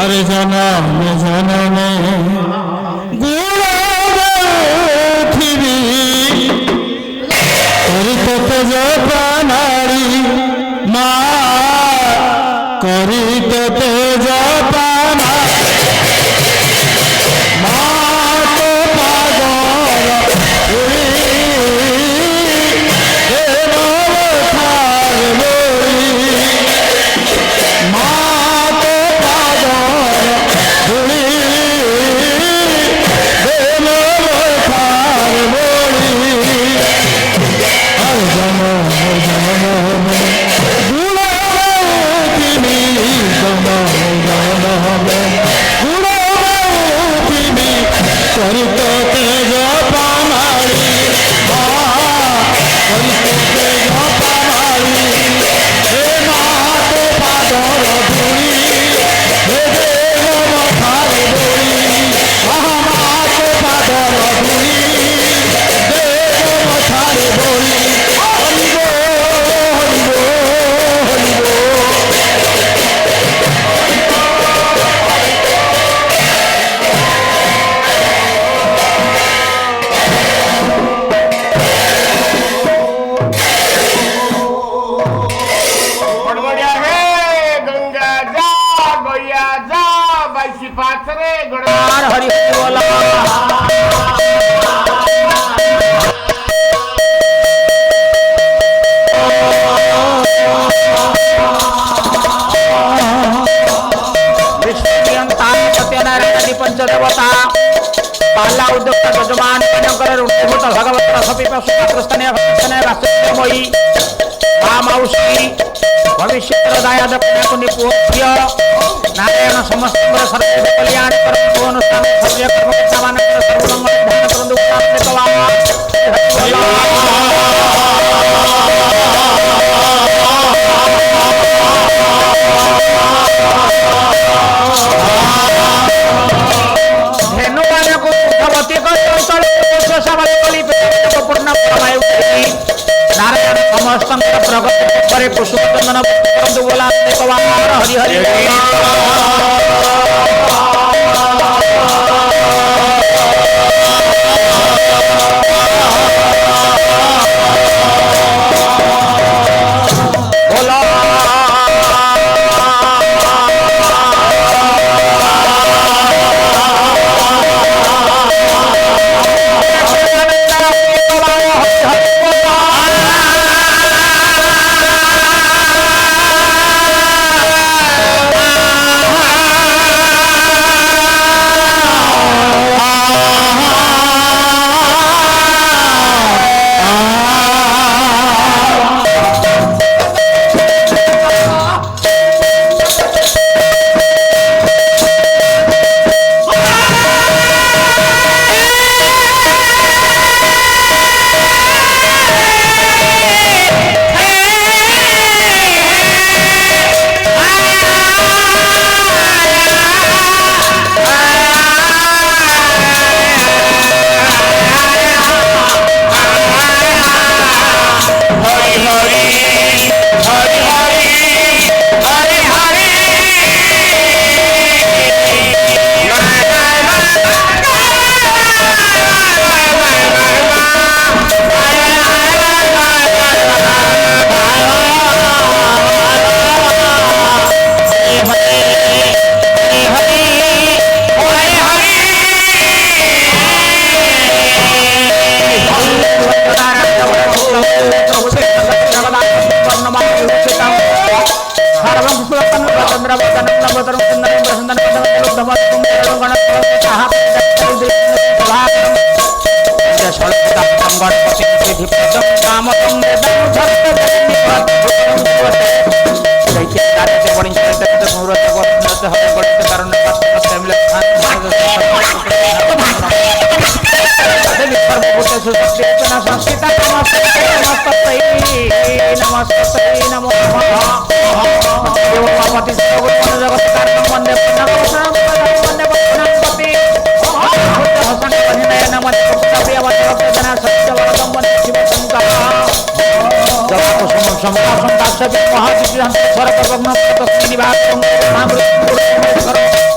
अरे जनमे जनमे गुरु तो जपानारी माँ करी तो जपाना माँ तो पागल माँ तो पागल पंचदेवता पाला उद्योक्ता यजमान ऋणभूत भगवत रसपीपस्थानीय वास्तवमयी माँ मौसी भविष्य दायाद पुण्यकुंडी पूज्य नारायण समस्त सर्व कल्याण अनुष्ठान सर्व कर्मकर्ता सर्वमंगल ध्यान करंदु नारायण समस्त प्रगति पर कुसुम चंदन बोला हरि हरि महादिव्य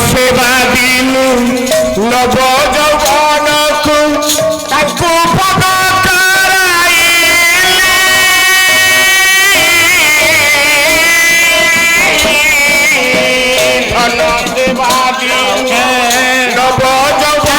ସେବା ଦିନୁ ନବ ଯୌବନକୁ ତାଙ୍କୁ ପଦ ଧନ ସେବା ଦିନୁ ନବ ଯୌବନ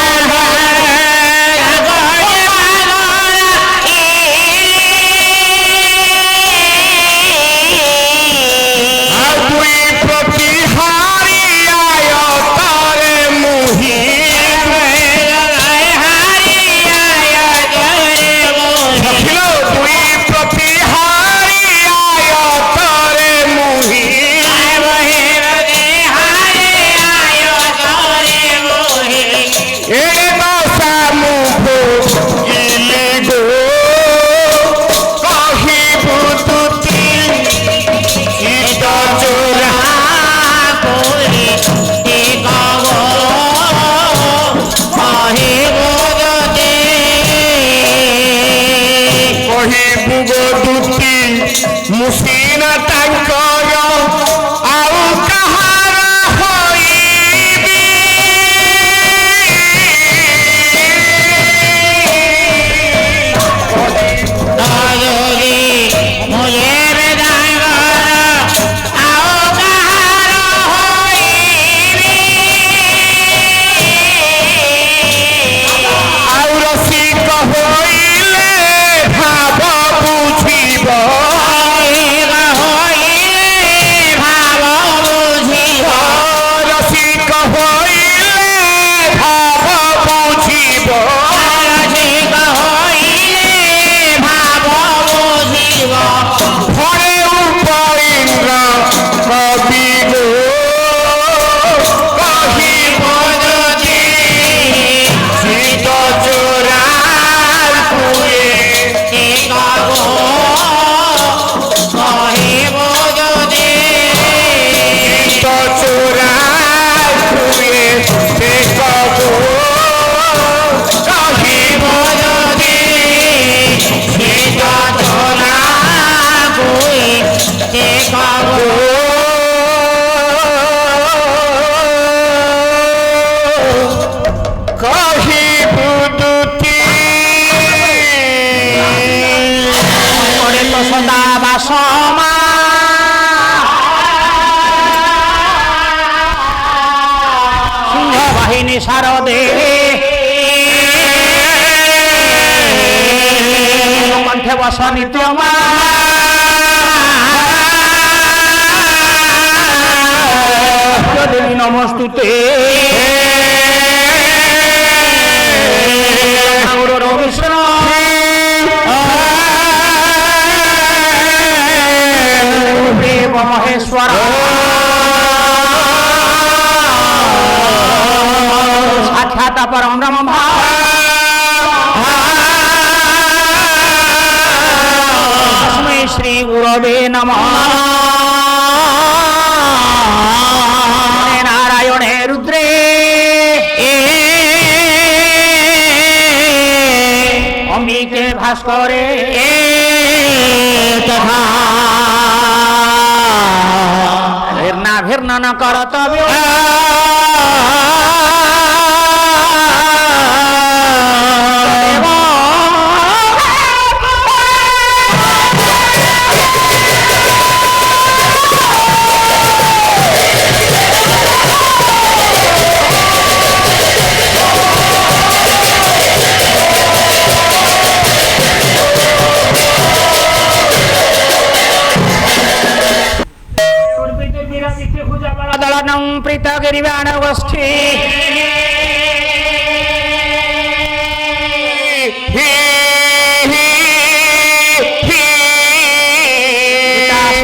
ମୁସିନା ତାଙ୍କର ଆଉ କାହାର ହୋଇବି ଆଉ ରସିକ ହୋଇଲେ ଭାବ ବୁଝିବ সিংহবাহিনী শারদে কণ্ঠে বস নিত্যমা দেবী নমস্তুতে বিষ্ণু দেব মহেশ্বর সাক্ষাৎ পরম ব্রহ্ম তস্मै শ্রী গুরবে নমঃ নারায়ণে রুদ্রে অম্বিকে ভাস্করে তথা ভির্না ন করতব্য দলনং পৃথগিরিবাণ গোষ্ঠী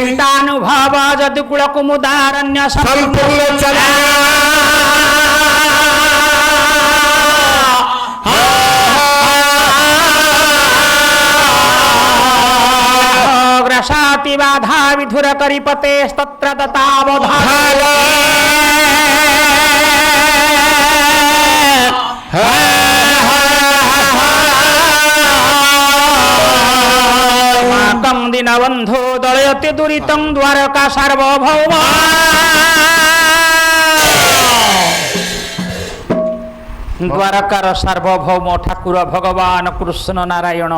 পিতানুভব যদুকুল কুমুদারণ্য সম্পূর্ণ চলা গ্রসাতি বাধা বিধুর করিপতে স্তত্র দতাবধা দীনবন্ধু দলয়তি দুরিতং দ্বারকা সার্বভৌম ଦ୍ୱାରକାର ସାର୍ବଭୌମ ଠାକୁର ଭଗବାନ କୃଷ୍ଣ ନାରାୟଣ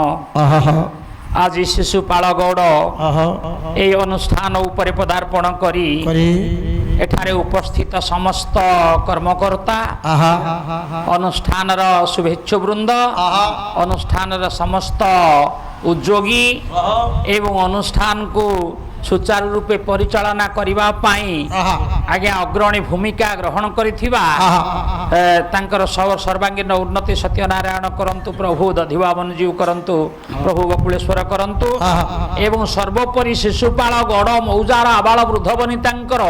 ଆଜି ଶିଶୁପାଳ ଗୌଡ଼ ଏହି ଅନୁଷ୍ଠାନ ଉପରେ ପଦାର୍ପଣ କରି ଏଠାରେ ଉପସ୍ଥିତ ସମସ୍ତ କର୍ମକର୍ତ୍ତା, ଅନୁଷ୍ଠାନର ଶୁଭେଚ୍ଛୁ ବୃନ୍ଦ, ଅନୁଷ୍ଠାନର ସମସ୍ତ ଉଦ୍ୟୋଗୀ ଏବଂ ଅନୁଷ୍ଠାନକୁ ସୁଚାରୁ ରୂପେ ପରିଚାଳନା କରିବା ପାଇଁ ଆଜ୍ଞା ଅଗ୍ରଣୀ ଭୂମିକା ଗ୍ରହଣ କରିଥିବା ତାଙ୍କର ସର୍ବାଙ୍ଗୀନ ଉନ୍ନତି ସତ୍ୟନାରାୟଣ କରନ୍ତୁ, ପ୍ରଭୁ ଦଧିବାମନ ଜୀଉ କରନ୍ତୁ, ପ୍ରଭୁ ବକୁଳେଶ୍ୱର କରନ୍ତୁ ଏବଂ ସର୍ବୋପରି ଶିଶୁପାଳ ଗଡ଼ ମୌଜାର ଆବାଳ ବୃଦ୍ଧ ବନିତାଙ୍କର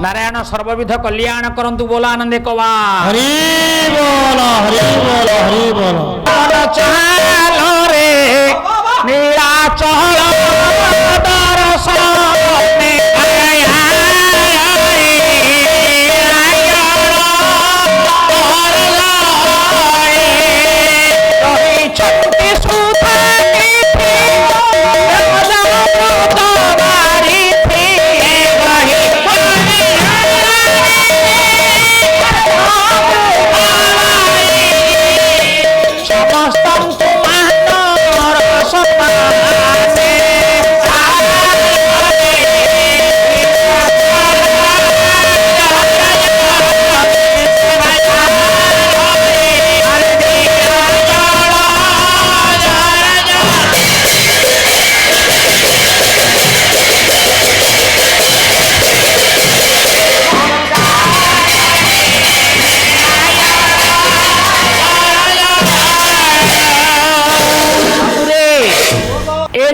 ନାରାୟଣ ସର୍ବବିଧ କଲ୍ୟାଣ କରନ୍ତୁ। ବୋଲ ଆନନ୍ଦେ କବା ହରି ବୋଲ ହରି ବୋଲ ହରି ବୋଲ ଚାଲରେ ନୀଳାଚଳ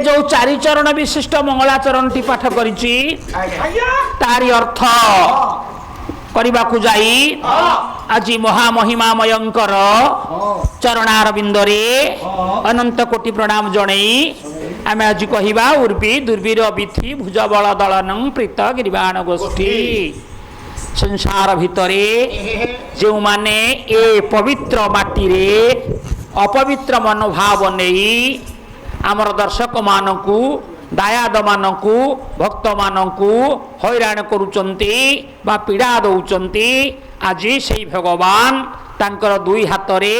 जो चारिचरण विशिष्ट मंगलाचरणटी पाठ करिछि तारी अर्थ କରିବାକୁ ଯାଇ ଆଜି ମହାମହିମାମୟଙ୍କର ଚରଣାରବିନ୍ଦରେ ଅନନ୍ତ କୋଟି ପ୍ରଣାମ ଜଣାଇ ଆମେ ଆଜି କହିବା ଉର୍ବି ଦୁର୍ବିର ବିଥି ଭୁଜବଳ ଦଳନଂ ପ୍ରୀତ ଗିରିବାଣ ଗୋଷ୍ଠୀ। ସଂସାର ଭିତରେ ଯେଉଁମାନେ ଏ ପବିତ୍ର ମାଟିରେ ଅପବିତ୍ର ମନୋଭାବ ନେଇ ଆମର ଦର୍ଶକମାନଙ୍କୁ, ଦାୟାଦମାନଙ୍କୁ, ଭକ୍ତମାନଙ୍କୁ ହଇରାଣ କରୁଛନ୍ତି ବା ପୀଡ଼ା ଦେଉଛନ୍ତି, ଆଜି ସେଇ ଭଗବାନ ତାଙ୍କର ଦୁଇ ହାତରେ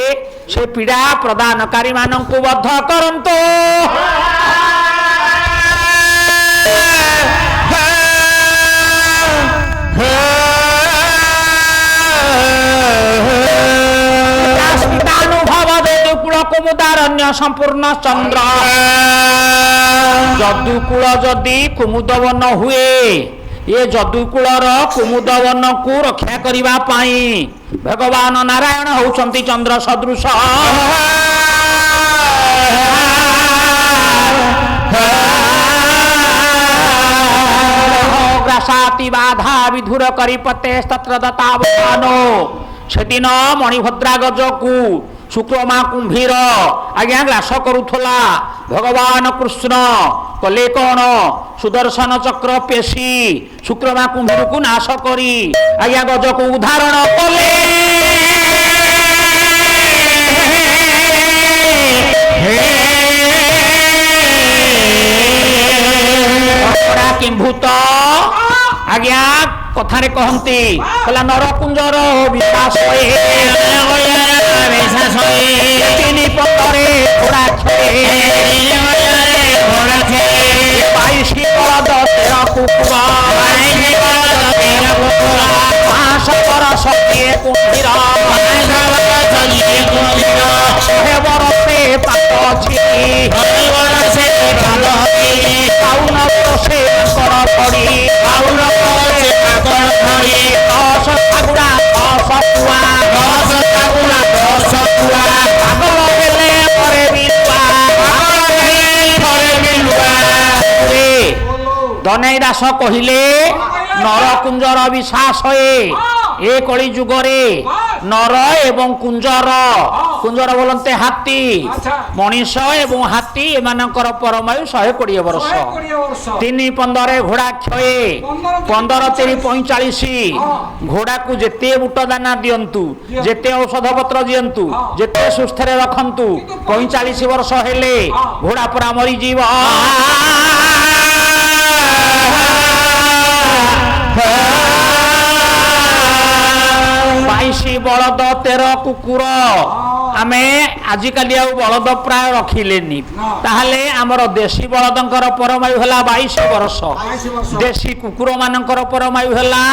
ସେ ପୀଡ଼ା ପ୍ରଦାନକାରୀମାନଙ୍କୁ ବଦ୍ଧ କରନ୍ତୁ। କୁମୁଦାରଣ୍ୟ ସମ୍ପୂର୍ଣ୍ଣ ଚନ୍ଦ୍ର ଯଦୁକୂଳ ଯଦି କୁମୁଦବନ ହୁଏ, ଏ ଯଦୁକୂଳର କୁମୁଦବନକୁ ରକ୍ଷା କରିବା ପାଇଁ ଭଗବାନ ନାରାୟଣ ହେଉଛନ୍ତି ଚନ୍ଦ୍ର ସଦୃଶ। ଗ୍ରାସାତି ବାଧା ବିଧୁର କରି ପତେ ସ୍ତତ୍ର ଦତ୍ତାବଧାନୋ। ସେଦିନ ମଣିଭଦ୍ରା ଗଜକୁ ଶୁକ୍ରମା କୁମ୍ଭୀର ଆଜ୍ଞା ଗ୍ରାସ କରୁଥିଲା। ଭଗବାନ କୃଷ୍ଣ କଲେ କଣ? ସୁଦର୍ଶନ ଚକ୍ର ପେଶି ଶୁକ୍ରମା କୁମ୍ଭୀରକୁ ନାଶ କରି ଆଜ୍ଞା ଗଜକୁ ଉଦ୍ଧାରଣ କଲେ। କିମ୍ଭୂତ ଆଜ୍ଞା କଥାରେ କହନ୍ତି କହିଲା ନରକୁଞ୍ଜର ବିଶ୍ୱାସ ତିନି ପଥରେ ଘୋଡ଼ା ବାଇଶି ବଳଦ ତେର କୁକୁର ପାଞ୍ଚଶର ସତିଏ କୁମ୍ଭୀର ଶହେ ବରଷେ ପାଟ ଅଛି ସେ କର ପଡ଼ି ଦଶ ଠାକୁରା ଦଶ କୁଆ ପାଗଳ ହେଲେ ପରେ ଧନେଇ ଦାସ କହିଲେ ନରକୁଞ୍ଜର ବିଶ୍ୱାସ ଏ କଳି ଯୁଗରେ ନର ଏବଂ କୁଞ୍ଜର, କୁଞ୍ଜର ବୋଲନ୍ତେ ହାତୀ, ମଣିଷ ଏବଂ ହାତୀ ଏମାନଙ୍କର ପରମାୟୁ 120 ବର୍ଷ। 3-15 ଘୋଡ଼ା କ୍ଷୟ 15-45 ଘୋଡ଼ାକୁ ଯେତେ ବୁଟ ଦାନା ଦିଅନ୍ତୁ, ଯେତେ ଔଷଧ ପତ୍ର ଦିଅନ୍ତୁ, ଯେତେ ସୁସ୍ଥରେ ରଖନ୍ତୁ, 45 ବର୍ଷ ହେଲେ ଘୋଡ଼ା ପୁରା ମରିଯିବ। ବାଇଶି ବଳଦ 13 କୁକୁର ଆମେ ଆଜିକାଲି ଆଉ ବଳଦ ପ୍ରାୟ ରଖିଲେନି ତାହେଲେ ଆମର ଦେଶୀ ବଳଦଙ୍କର ପରମାୟୁ ହେଲା 22 ବର୍ଷ ଦେଶୀ କୁକୁର ମାନଙ୍କର ପରମାୟୁ ହେଲା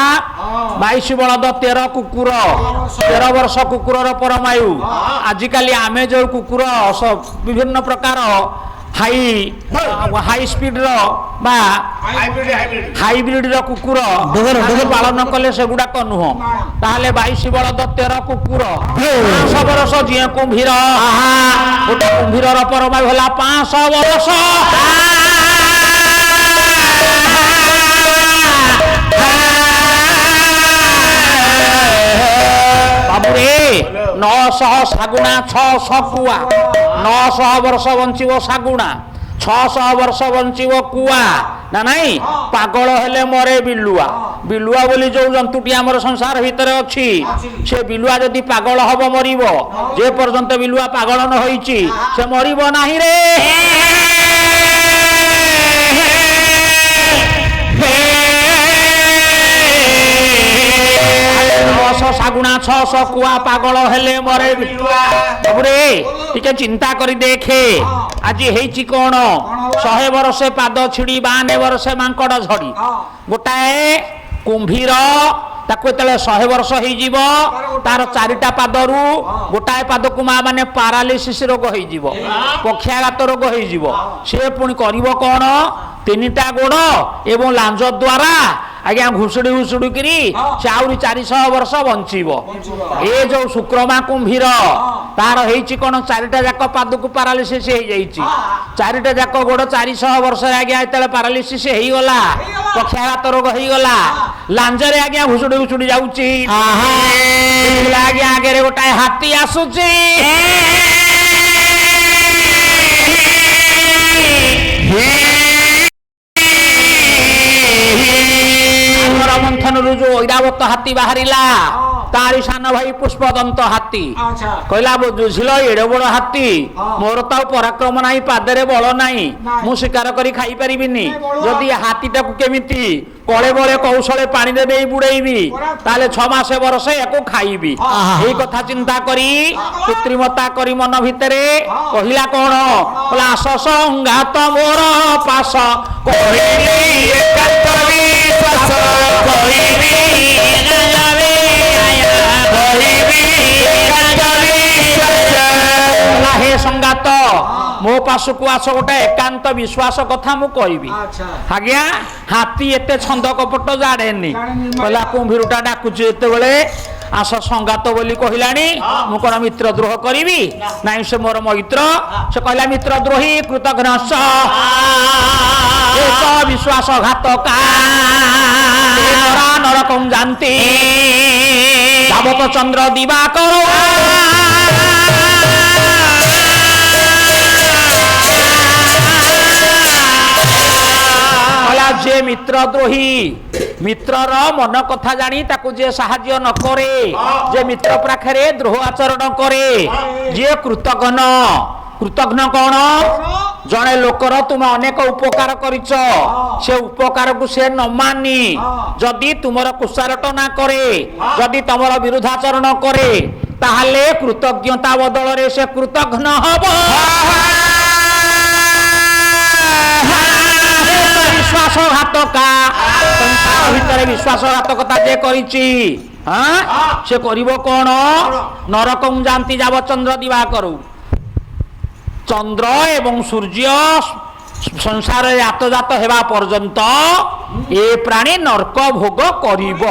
22 ବଳଦ 13 କୁକୁର 13 ବର୍ଷ କୁକୁରର ପରମାୟୁ ଆଜିକାଲି ଆମେ ଯୋଉ କୁକୁର ବିଭିନ୍ନ ପ୍ରକାର ହାଇ ସ୍ପିଡର ବା ହାଇବ୍ରିଡର କୁକୁର ପାଳନ କଲେ ସେଗୁଡାକ ନୁହଁ ତାହେଲେ 22 ବଳଦ 13 କୁକୁର 500 ବର୍ଷ ଯିଏ କୁମ୍ଭୀର ଗୋଟେ କୁମ୍ଭୀରର ପରମାୟୁ ହେଲା 500 ବର୍ଷ ବାବୁରେ 900 ଶାଗୁଣା 600 କୁଆ 900 ବର୍ଷ ବଞ୍ଚିବ ଶାଗୁଣା 600 ବର୍ଷ ବଞ୍ଚିବ କୁଆ ନା ନାଇଁ ପାଗଳ ହେଲେ ମରେ ବିଲୁଆ ବିଲୁଆ ବୋଲି ଯୋଉ ଜନ୍ତୁଟି ଆମର ସଂସାର ଭିତରେ ଅଛି ସେ ବିଲୁଆ ଯଦି ପାଗଳ ହବ ମରିବ ଯେ ପର୍ଯ୍ୟନ୍ତ ବିଲୁଆ ପାଗଳ ନ ହୋଇଛି ସେ ମରିବ ନାହିଁ ରେ 900 ଶାଗୁଣା 600 କୁଆ ପାଗଳ ହେଲେ ମରେ ବାବୁରେ ଟିକେ ଚିନ୍ତା କରି ଦେଖେ ଆଜି ହେଇଛି କଣ 100 ବର୍ଷେ ପାଦ ଛିଡ଼ି 52 ବର୍ଷେ ମାଙ୍କଡ ଝଡି ଗୋଟାଏ କୁମ୍ଭୀର ତାକୁ ଯେତେବେଳେ 100 ବର୍ଷ ହେଇଯିବ ତାର 4ଟା ପାଦରୁ ଗୋଟାଏ ପାଦକୁ ମା ମାନେ ପାରାଲିସିସ୍ ରୋଗ ହେଇଯିବ ପକ୍ଷାଘାତ ରୋଗ ହେଇଯିବ ସେ ପୁଣି କରିବ କଣ 3ଟା ଗୋଡ ଏବଂ ଲାଞ୍ଜ ଦ୍ୱାରା ଆଜ୍ଞା ଘୁଷୁଡି ଘୁଷୁଡିକିରି ସେ ଆହୁରି 400 ବର୍ଷ ବଞ୍ଚିବ ଏ ଯୋଉ ଶୁକ୍ରମା କୁମ୍ଭୀର ତାର ହେଇଛି କଣ 4ଟା ଯାକ ପାଦକୁ ପାରାଲିସିସ୍ ହେଇଯାଇଛି 4ଟା ଯାକ ଗୋଡ 400 ବର୍ଷରେ ଆଜ୍ଞା ଯେତେବେଳେ ପାରାଲିସିସ୍ ହେଇଗଲା ପକ୍ଷାଘାତ ରୋଗ ହେଇଗଲା ଲାଞ୍ଜରେ ଆଜ୍ଞା ଘୁଷୁଡି ଘୁଷୁଡି ଯାଉଛି ଆଜ୍ଞା ଆଗରେ ଗୋଟାଏ ହାତୀ ଆସୁଛି ମନ୍ଥନରୁ ଯୋଉ ଐରାବତ ହାତୀ ବାହାରିଲା ତାରି ସାନ ଭାଇ ପୁଷ୍ପଦନ୍ତ ହାତୀ କହିଲା ବୁଝିଲ ଏଡେ ବଡ ହାତୀ ମୋର ତ ଆଉ ପରାକ୍ରମ ନାହିଁ ପାଦରେ ବଳ ନାହିଁ ମୁଁ ଶିକାର କରି ଖାଇପାରିବିନି ଯଦି ହାତୀଟାକୁ କେମିତି କଳେ ବଳେ କୌଶଳେ ପାଣିରେ ଦେଇ ବୁଡେଇବି ତାହେଲେ 6 ମାସ ବର୍ଷ ୟାକୁ ଖାଇବି ଏଇ କଥା ଚିନ୍ତା କରି କୃତ୍ରିମତା କରି ମନ ଭିତରେ କହିଲା କଣ କହିଲା ଆସ ସଂଘାତ ମୋର ପାଶ କହିଲି ଏକାନ୍ତ ବିଶ୍ୱାସ କହିବି हे संगात मो पासकु आस गोटे एकांत विश्वास कथा मु कहबी आज्ञा हाथी एते छंद कपट जाड़ेनी कहला कुंभीरुटा डाकुची एते बेले आस संगात बोली कहलानी मु कोन मित्र द्रोह करिवि नाइ से मोर मैत्र से कहला मित्र द्रोही कृतघ्न एक विश्वास घातका नरकं जानती जाबत चंद्र दिवाकर जे मित्रद्रोही मित्रर मन कथा जानी ताकू जे साहाय्य न करे जे मित्र पाखरे द्रोह आचरण करे जे कृतघ्न कृतघ्न कौन जड़े लोकर तुम अनेक उपकार करिच से उपकार को से न मानी जदि तुमर कुशारट ना करे जदि तुमर विरुद्धाचरण करे ताहले कृतज्ञता बदल रे से कृतघ्न हबो विश्वासघातका संसार भितर विश्वासघातकता जे करिछि हां से करिवो कोन नरकं जानती जाब चंद्र दिवाकर चंद्र एवं सूर्य संसार आतजात हेबा पर्यंत ए प्राणी नरक भोग करिव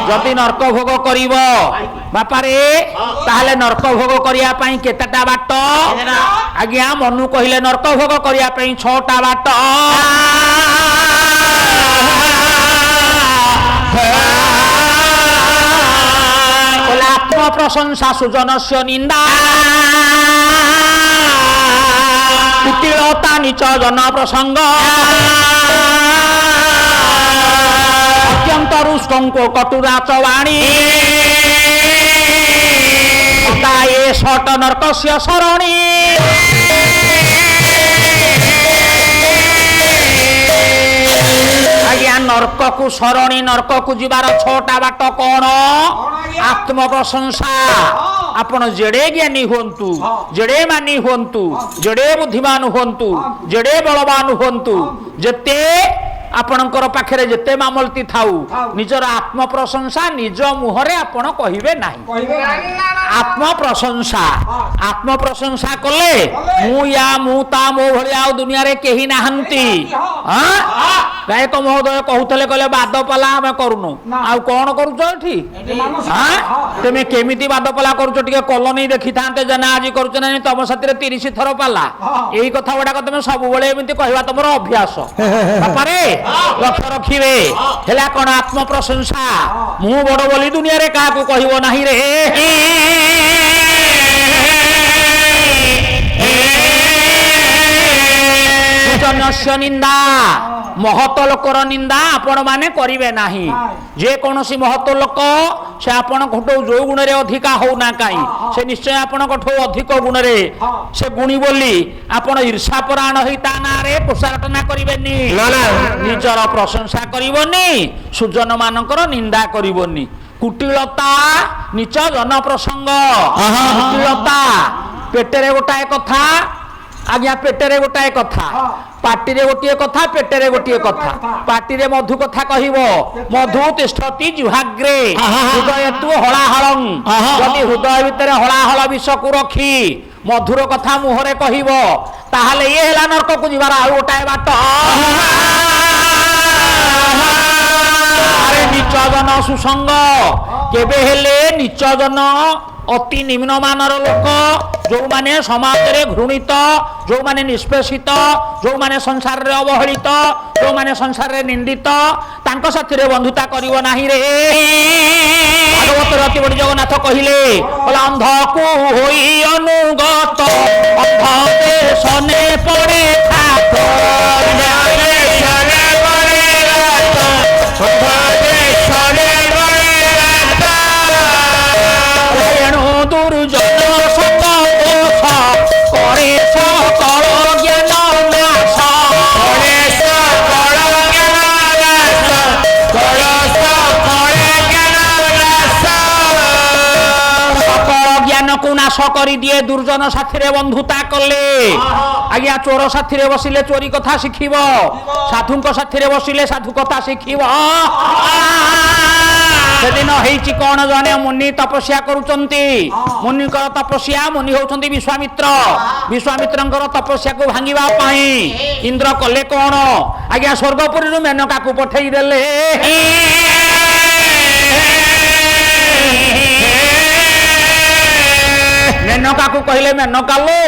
जदि नरक भोग करिव बापारे ताहले नरक भोग करिया पई केतेटा बाट आज्ञा मनु कहिले नरक भोग करिया पई 6टा बाट आत्म प्रशंसा सुजनस्य निंदा कुटिलता नीच जन प्रसंग अत्यंत रुष्टंको कटुराच वाणी ये शट नरकस्य शरणी आज्ञा ନର୍କକୁ ସରଣୀ ନର୍କକୁ ଯିବାର 6ଟା ବାଟ କଣ? ଆତ୍ମ ପ୍ରଶଂସା। ଆପଣ ଯେଡ଼େ ଜ୍ଞାନୀ ହୁଅନ୍ତୁ, ଯେଡ଼େ ମାନି ହୁଅନ୍ତୁ, ଯେଡ଼େ ବୁଦ୍ଧିମାନ ହୁଅନ୍ତୁ, ଯେଡ଼େ ବଳବାନ ହୁଅନ୍ତୁ, ଯେତେ ଆପଣଙ୍କର ପାଖରେ ଯେତେ ମାମଲତି ଥାଉ, ନିଜର ଆତ୍ମ ପ୍ରଶଂସା ନିଜ ମୁହଁରେ ଆପଣ କହିବେ ନାହିଁ। ଆତ୍ମ ପ୍ରଶଂସା, ଆତ୍ମ ପ୍ରଶଂସା କଲେ ମୁଁ ତା ମୋ ଭଳିଆ ଆଉ ଦୁନିଆରେ କେହି ନାହାନ୍ତି। ଗାୟକ ମହୋଦୟ କହୁଥିଲେ, କହିଲେ ବାଦପାଲା ଆମେ କରୁନୁ, ଆଉ କଣ କରୁଛ ଏଠି? ତମେ କେମିତି ବାଦପାଲା କରୁଛ? ଟିକେ କଲୋନୀ ଦେଖିଥାନ୍ତେ ଯେ ନା ଆଜି କରୁଛ ନା ତମ ସାଥିରେ 30 ଥର ପାଲା। ଏଇ କଥା ଗୁଡାକ ତମେ ସବୁବେଳେ ଏମିତି କହିବା ତମର ଅଭ୍ୟାସ। ବାପାରେ ଲକ୍ଷ୍ୟ ରଖିବେ। ହେଲା କଣ? ଆତ୍ମ ପ୍ରଶଂସା। ମୁଁ ବଡ ବୋଲି ଦୁନିଆରେ କାହାକୁ କହିବ ନାହିଁ ରେ। ନିନ୍ଦା, ମହତ ଲୋକର ନିନ୍ଦା ଆପଣ ମାନେ କରିବେ ନାହିଁ। ଯେ କୌଣସି ମହତ ଲୋକ ସେ ଆପଣଙ୍କଠୁ ଯୋଉ ଗୁଣରେ ଅଧିକା ହଉନା କାହିଁ, ସେ ନିଶ୍ଚୟ ଆପଣଙ୍କଠୁ ଅଧିକ ଗୁଣରେ ସେ ଗୁଣୀ ବୋଲି ଆପଣ ଈର୍ଷାପରାୟଣ ହେଇ ତା ନାଁରେ ପ୍ରସାରଟନା କରିବେନି। ନିଜର ପ୍ରଶଂସା କରିବନି, ସୁଜନ ମାନଙ୍କର ନିନ୍ଦା କରିବନି। କୁଟିଳତା ନିଚ ଜନ ପ୍ରସଙ୍ଗ। କୁଟିଳତା ପେଟରେ ଗୋଟାଏ କଥା, ଆଜ୍ଞା ପେଟରେ ଗୋଟାଏ କଥା, ପାଟିରେ ଗୋଟିଏ କଥା, ପେଟରେ ଗୋଟିଏ କଥା। ପାଟିରେ ମଧୁ କଥା କହିବ, ମଧୁ ତିଷ୍ଠତି ଜିହ୍ୱାଗ୍ରେ ହୃଦୟତୁ ହଳାହଳଂ। ଯଦି ହୃଦୟ ଭିତରେ ହଳାହଳ ବିଷକୁ ରଖି ମଧୁର କଥା ମୁହଁରେ କହିବ, ତାହେଲେ ଇଏ ହେଲା ନର୍କକୁ ଯିବାର ଆଉ ଗୋଟାଏ ବାଟ। ଆରେ ନିଚ ଜନ ସୁସଙ୍ଗ। କେବେ ହେଲେ ନିଚ ଜନ, ଅତି ନିମ୍ନମାନର ଲୋକ, ଯୋଉମାନେ ସମାଜରେ ଘୃଣିତ, ଯୋଉମାନେ ନିଷ୍ପେଷିତ, ଯୋଉମାନେ ସଂସାରରେ ଅବହେଳିତ, ଯୋଉମାନେ ସଂସାରରେ ନିନ୍ଦିତ, ତାଙ୍କ ସାଥିରେ ବନ୍ଧୁତା କରିବ ନାହିଁ ରେ। ଭାଗବତରେ ଅତି ବଡ଼ି ଜଗନ୍ନାଥ କହିଲେ, ଅନ୍ଧକୁ ହୋଇ ଅନୁଗତ, ଅନ୍ଧ ଦେଶନେ ପଡ଼େ ଥାକ। ଏଣୁ ଦୁର୍ଜନ ସତ ଦୋଷ করে সকল জ্ঞান নাশ। সকল জ্ঞানକୁ নাশ କରିଦିଏ ଦୁର୍ଜନ ସାଥିରେ ବନ୍ଧୁତା କଲେ। ଆଜ୍ଞା ଚୋର ସାଥିରେ ବସିଲେ ଚୋରି କଥା ଶିଖିବ, ସାଧୁଙ୍କ ସାଥିରେ ବସିଲେ ସାଧୁ କଥା ଶିଖିବ। ସେଦିନ ହେଇଛି କଣ? ଜଣେ ମୁନି ତପସ୍ୟା କରୁଛନ୍ତି। ମୁନିଙ୍କର ତପସ୍ୟା, ମୁନି ହଉଛନ୍ତି ବିଶ୍ୱାମିତ୍ର। ବିଶ୍ୱାମିତ୍ରଙ୍କର ତପସ୍ୟାକୁ ଭାଙ୍ଗିବା ପାଇଁ ଇନ୍ଦ୍ର କଲେ କଣ? ଆଜ୍ଞା ସ୍ୱର୍ଗପୁରୀରୁ ମେନକାକୁ ପଠେଇ ଦେଲେ। ମେନକାକୁ କହିଲେ, ମେନକାଲୋ,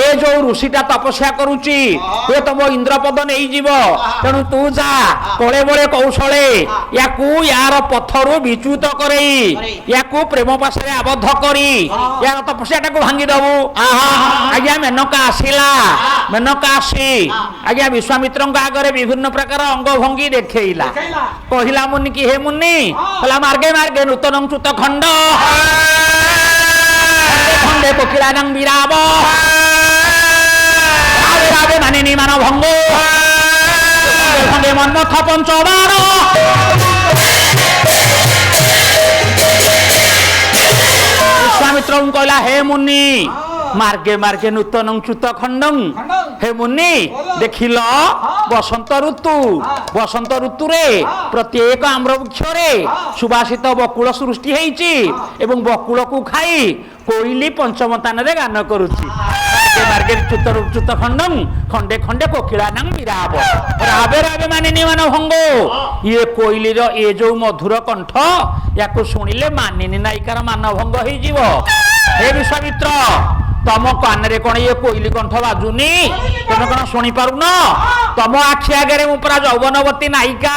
ଏ ଯୋଉ ଋଷିଟା ତପସ୍ୟା କରୁଛି, ହୁଏ ତମ ଇନ୍ଦ୍ରପଦ ନେଇଯିବ, ତେଣୁ ତୁ ଯା କଳେ ବଳେ କୌଶଳେ ୟାକୁ ୟାର ପଥରୁ ବିଚ୍ୟୁତ କରେଇ ୟାକୁ ପ୍ରେମ ପାଶରେ ଆବଦ୍ଧ କରି ୟାର ତପସ୍ୟାଟାକୁ ଭାଙ୍ଗିଦବୁ। ଆଜ୍ଞା ମେନକା ଆସିଲା। ମେନକା ଆସି ଆଜ୍ଞା ବିଶ୍ୱାମିତ୍ରଙ୍କ ଆଗରେ ବିଭିନ୍ନ ପ୍ରକାର ଅଙ୍ଗ ଭଙ୍ଗୀ ଦେଖେଇଲା। କହିଲା ମୁନି କି, ହେ ମୁନି, କହିଲା ମାର୍ଗେ ମାର୍ଗେ ନୂତନ ଚ୍ୟୁତ ଖଣ୍ଡ, খণ্ডে কোকিলানাং বিরাব, রাবে রাবে মানিনি মান ভঙ্গ, খণ্ডে মন্মথ পঞ্চবার। বিশ্বামিত্র কইলা, হে মুনি, মার্গে মার্গে নূতন চ্যুত খণ্ডং। হে মুনি, দেখিল বসন্ত ঋতু, বসন্ত ঋতুরে প্রত্যেক আম্র বৃক্ষরে সুবাসিত বকুল সৃষ্টি হয়েছি এবং বকুলকু খাই কোইলি পঞ্চমতাନରେ গান କରୁଛି। মার্গে চ্যুত খণ্ডং, খণ্ডে খণ্ডে কোকিলানাং বিরাব, রাবে রাবে মানিনি মান ভঙ্গ। ইয়ে কোইলির এ যে মধুর কণ্ঠ, ইয়াকু শুনিলে মানিনী নায়িকার মানভঙ্গ হয়েଯିବ। হে বিশ্বামিত্র, তম কাନରେ কোন ইয়ে কোইলি কণ্ঠ বাজুনি? তুমি কোন শুনি পারুন? তম আখি আগে মু পুরা যৌবনবতী নায়িকা,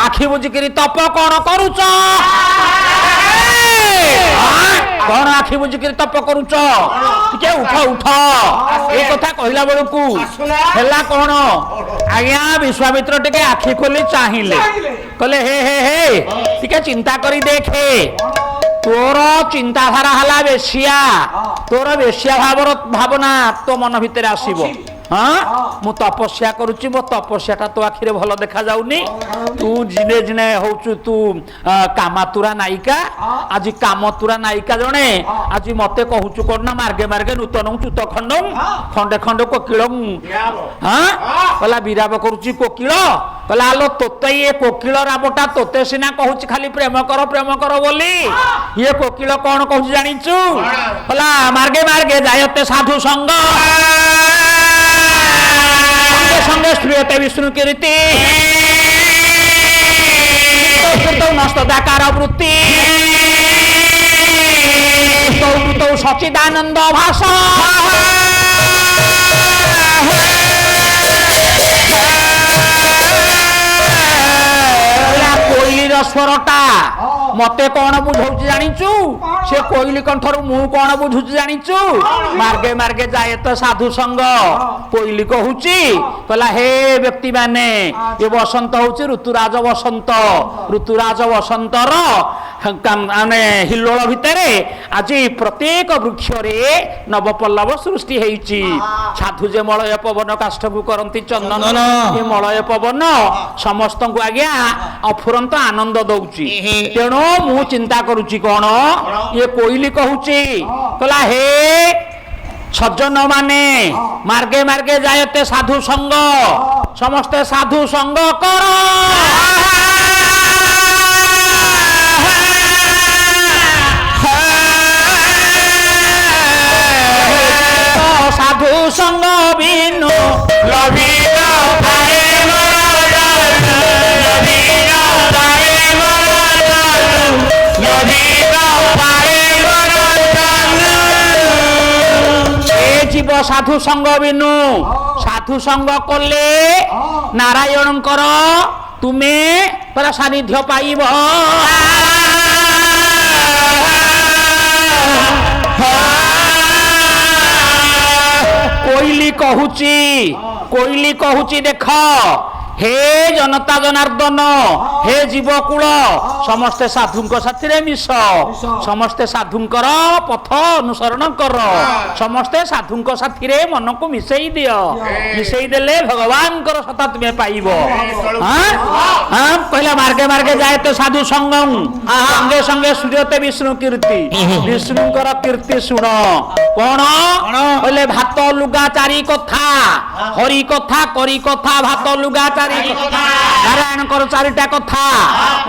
আখি বুঝিকি তপ কোন করুছ? কোন আখি বুঝিকি তপ করুছ? টিকে উঠ উঠ। এই কথা কহিলা বেলকু হেলা কোন? আজ্ঞা বিশ্বামিত্র টিকে আখি খোলি চাহিলে, কলে হে হে হে টিকে চিন্তা করি দেখে, তোর চিন্তাধারা হলা বেশিয়া, তোর বেশিয়া ভাবনা তো মন ভিতরে আসিব। ହଁ ମୁଁ ତପସ୍ୟା କରୁଛି ମୋ ତପସ୍ୟାଟା ତୋ ଆଖିରେ ଭଲ ଦେଖାଯାଉନି ତୁ ଜିନେ ଜିନେ ହଉଛୁ ତୁ କାମାତୁରା ନାୟିକା ଆଜି କାମତୁରା ନାୟିକା ଜଣେ ଆଜି ମତେ କହୁଛୁ କଣ ନା ମାର୍ଗେ ମାର୍ଗେ ନୂତନ ଚୁତ ଖଣ୍ଡ ଖଣ୍ଡେ ଖଣ୍ଡେ କୋକିଳ ହଁ କହିଲା ବିରାମ କରୁଛି କୋକିଳ କହିଲା ଆଲୋ ତୋତେ ଇଏ କୋକିଳ ରାବଟା ତୋତେ ସିନା କହୁଛି ଖାଲି ପ୍ରେମ କର ବୋଲି ଇଏ କୋକିଳ କଣ କହୁଛି ଜାଣିଛୁ କହିଲା ମାର୍ଗେ ମାର୍ଗେ ଯାୟତେ ସାଧୁ ସଙ୍ଗ সঙ্গে শ্রীয়তে বিষ্ণু কীর্তি নস্তদাকার বৃত্তি সচিদানন্দ ভাষা কোইলির স্বরটা মতে কোন বুঝাউছি জানিছু সে কোইলি কণ্ঠরু মু কোন বুঝুছি জানিছু মার্গে মার্গে যায় তো সাধু সঙ্গ কোইলি কহুছি কলা হে ব্যক্তি মানে এ বসন্ত হচ্ছে ঋতুরাজ বসন্তর মানে হিল্লোল ভিতরে আজি প্রত্যেক বৃক্ষরে নবপল্লব সৃষ্টি হয়েছি সাধু যে মলয় পবন কাষ্ঠকু করନ୍ତି চন্দন এ মলয় পবন সমস্ত আজ্ঞা অফুরন্ত আনন্দ দৌছি তেণু মু চিন্তা করুছি কোন ইয়ে কোইলি কহুছি কলা হে সজ্জন মানে মার্গে মার্গে যায়তে সাধু সঙ্গ সমস্তে সাধু সঙ্গ কর সাধু সঙ্গ বিনু লভিল জীব সাধু সঙ্গ বিনু সাধু সঙ্গ করলে নারায়ণଙ୍କର তুমি পরা সান্নিধ্য পাইব কোইলি কহুচি দেখ হে জনতা জনার্দন হে জীবকূল সমস্তে সাধুঙ্ক সাথে মিশ সমস্তে সাধুঙ্কর পথ অনুসরণ কর সমস্তে সাধুঙ্ক সাথে মনকু মিশাই দিও মিশাই দেলে ভগবানଙ୍କର সতা তুমি পাইব হ্যাঁ কহিলা মার্গে মার্গে যায় তো সাধু সঙ্গম সঙ্গে সঙ্গে সূর্যতে বিষ্ণু কীর্তি বিষ্ণুଙ୍କର কীর্তি শুণ কোন কইলে ভাত লুগা চারি কথা হরি কথা করি কথা ভাত লুগা নারায়ণଙ୍କର চারিটা কথা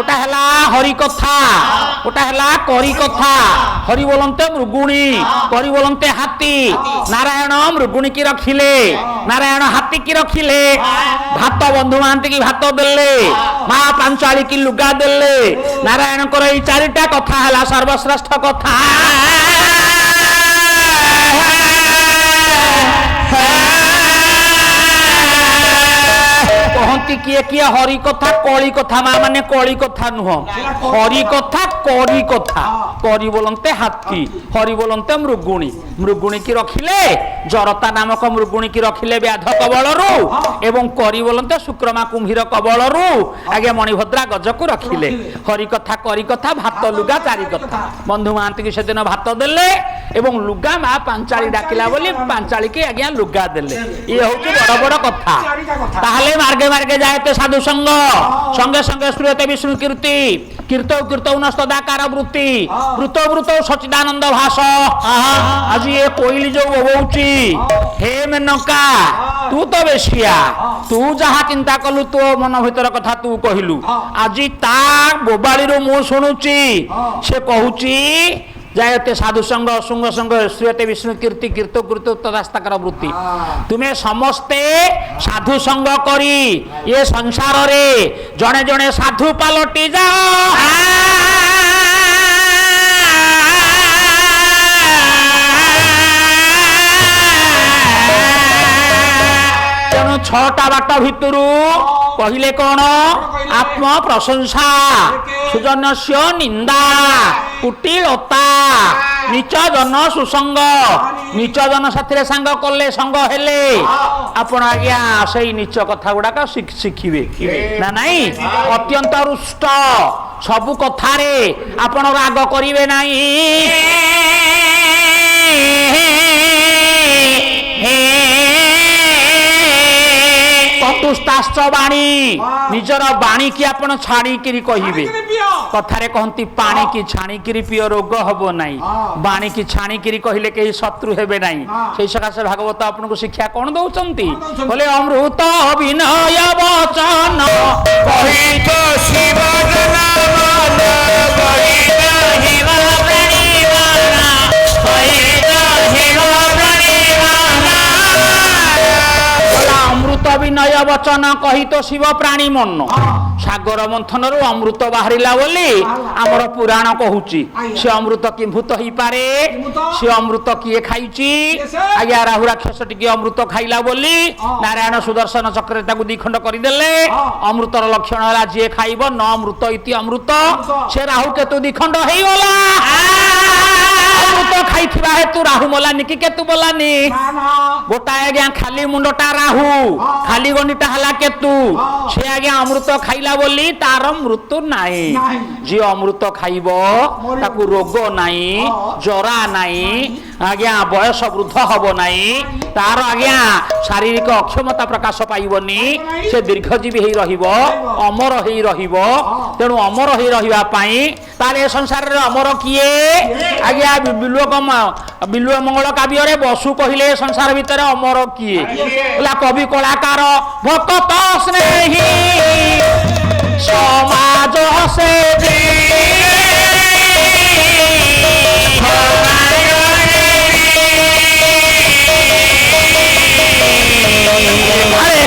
ওটা হেলা হরি কথা ওটা হেলা করি কথা হরি বলন্তে মৃগুণী করি বলন্তে হাতী নারায়ণ মৃগুণী কি রখিলে নারায়ণ হাতী কি রখিলে ভাত বন্ধু মহান্তি কি ভাত দেলে মা পাঞ্চালী কি লুগা দেলে নারায়ণଙ୍କର এই চারিটা কথা হেলা সর্বশ্রেষ্ঠ কথা কহନ୍ତି কিয়ে কিয়ে হরি কথা কলি কথা মা মানে কলি কথা নুহ হরি কথা করি কথা করি বলন্তে হাতী হরি বলন্তে মৃগুণী কি রখিলে জড়তা নামক মৃগুণী কি রখিলে ব্যাধ কবলরু এবং করি বলন্তে শুক্রমা কুম্ভীর কবলরু আগে মণিভদ্রা গজকু রখিলে হরি কথা করি কথা ভাত লুগা চারি কথা বন্ধু মহান্তি কি সেদিন ভাত দেলে এবং লুগা মা পাঞ্চালী ডাকিলা বলি পাঞ্চালী কি আজ্ঞা লুগা দেলে ইয়ে হচ্ছে বড় বড় কথা তাহলে মার্গে মার্গে যায়তে সাধু সঙ্গ সঙ্গে সঙ্গে শ্রীয়তে বিষ্ণু কীর্তি কীর্তৌ নস্তদাকার বৃত্তি ব্রুত সচিদানন্দ ভাষ আজি এ কোইলি যে ববৌছি হে মেনকা তু তো বেশিয়া তু যাহা চিন্তা কলু তো মন ভিতর কথা তু কহিলু আজি তা ବୋବାଳିରୁ ମୁଁ ଶୁଣୁଛି ସେ କହୁଛି যায়তে সাধু সঙ্গ সঙ্গ সঙ্গ শ্রীয়তে বিষ্ণু কীর্তি কীর্ত তদাস্তাকার বৃত্তি তুমি সমস্তে সাধু সঙ্গ করি এ সংসারে জনে জনে সাধু পালটি যাও তেণু ছটা বাট ভিতরু কহিলে কোন আত্ম প্রশংসা সুজনস্য নিন্দা কুটিলতা নিচ জন সুসঙ্গ নিচ জন সাথে সাঙ্গ কলে সঙ্গ হেলে আপন আজ্ঞা সেই নিচ কথা গুড়াক শিখিবে না নাই অত্যন্ত রুষ্ট সবু কথারে আপন রাগ করিবে নাই ଚତୁସ୍ତାଶ୍ଚ ବାଣୀ ନିଜର ବାଣୀକି ଆପଣ ଛାଡ଼ିକିରି କହିବେ କଥାରେ କହନ୍ତି ପାଣିକି ଛାଣିକିରି ପିଅ ରୋଗ ହବ ନାହିଁ ବାଣୀକି ଛାଣିକିରି କହିଲେ କେହି ଶତ୍ରୁ ହେବେ ନାହିଁ ସେଇ ସକାଶେ ଭାଗବତ ଆପଣଙ୍କୁ ଶିକ୍ଷା କଣ ଦଉଛନ୍ତି ବୋଲେ ଅମୃତ ବିନୟ ବଚନ କହିତ ଶିବ ନାମ କହିତ ହିମ ପ୍ରାଣୀବାନା କହିତ ହିମ ପ୍ରାଣୀବାନା ଅମୃତ ବିନୟ ବଚନ କହିତ ଶିବ ପ୍ରାଣୀ ମନ ସାଗର ମନ୍ଥନରୁ ଅମୃତ ବାହାରିଲା ବୋଲି ଆମର ପୁରାଣ କହୁଛି ସେ ଅମୃତ କିମ୍ଭୂତ ହେଇପାରେ ସେ ଅମୃତ କିଏ ଖାଇଛି ଆଜ୍ଞା ରାହୁ ରାକ୍ଷସ ଟିକେ ଅମୃତ ଖାଇଲା ବୋଲି ନାରାୟଣ ସୁଦର୍ଶନ ଚକ୍ରରେ ତାକୁ ଦିଖଣ୍ଡ କରିଦେଲେ ଅମୃତର ଲକ୍ଷଣ ହେଲା ଯିଏ ଖାଇବ ନ ଅମୃତ ଇତି ଅମୃତ ସେ ରାହୁ କେତୁ ଦିଖଣ୍ଡ ହେଇଗଲା ଅମୃତ ଖାଇଥିବା ହେତୁ ରାହୁ ମଲାନି କି କେତୁ ମଲାନି ଗୋଟାଏ ଆଜ୍ଞା ଖାଲି ମୁଣ୍ଡଟା ରାହୁ ଖାଲି ଗଣ୍ଡିଟା ହେଲା କେତୁ ସେ ଆଜ୍ଞା ଅମୃତ ଖାଇଲା ବୋଲି ତାର ମୃତ୍ୟୁ ନାହିଁ ଯିଏ ଅମୃତ ଖାଇବ ତାକୁ ରୋଗ ନାହିଁ ଜରା ନାହିଁ ଆଜ୍ଞା ବୟସ ବୃଦ୍ଧ ହବ ନାହିଁ ତାର ଆଜ୍ଞା ଶାରୀରିକ ଅକ୍ଷମତା ପ୍ରକାଶ ପାଇବନି ସେ ଦୀର୍ଘଜୀବୀ ହେଇ ରହିବ ଅମର ହେଇ ରହିବ ତେଣୁ ଅମର ହେଇ ରହିବା ପାଇଁ ତାର ଏ ସଂସାରରେ ଅମର କିଏ ଆଜ୍ଞା ବିଲ୍ୱ ମଙ୍ଗଳ କାବ୍ୟରେ ବସୁ କହିଲେ ସଂସାର ଭିତରେ ଅମର କିଏ ହେଲା କବି କଳାକାର ଭକତ ସ୍ନେହୀ ସମାଜ ସେବୀ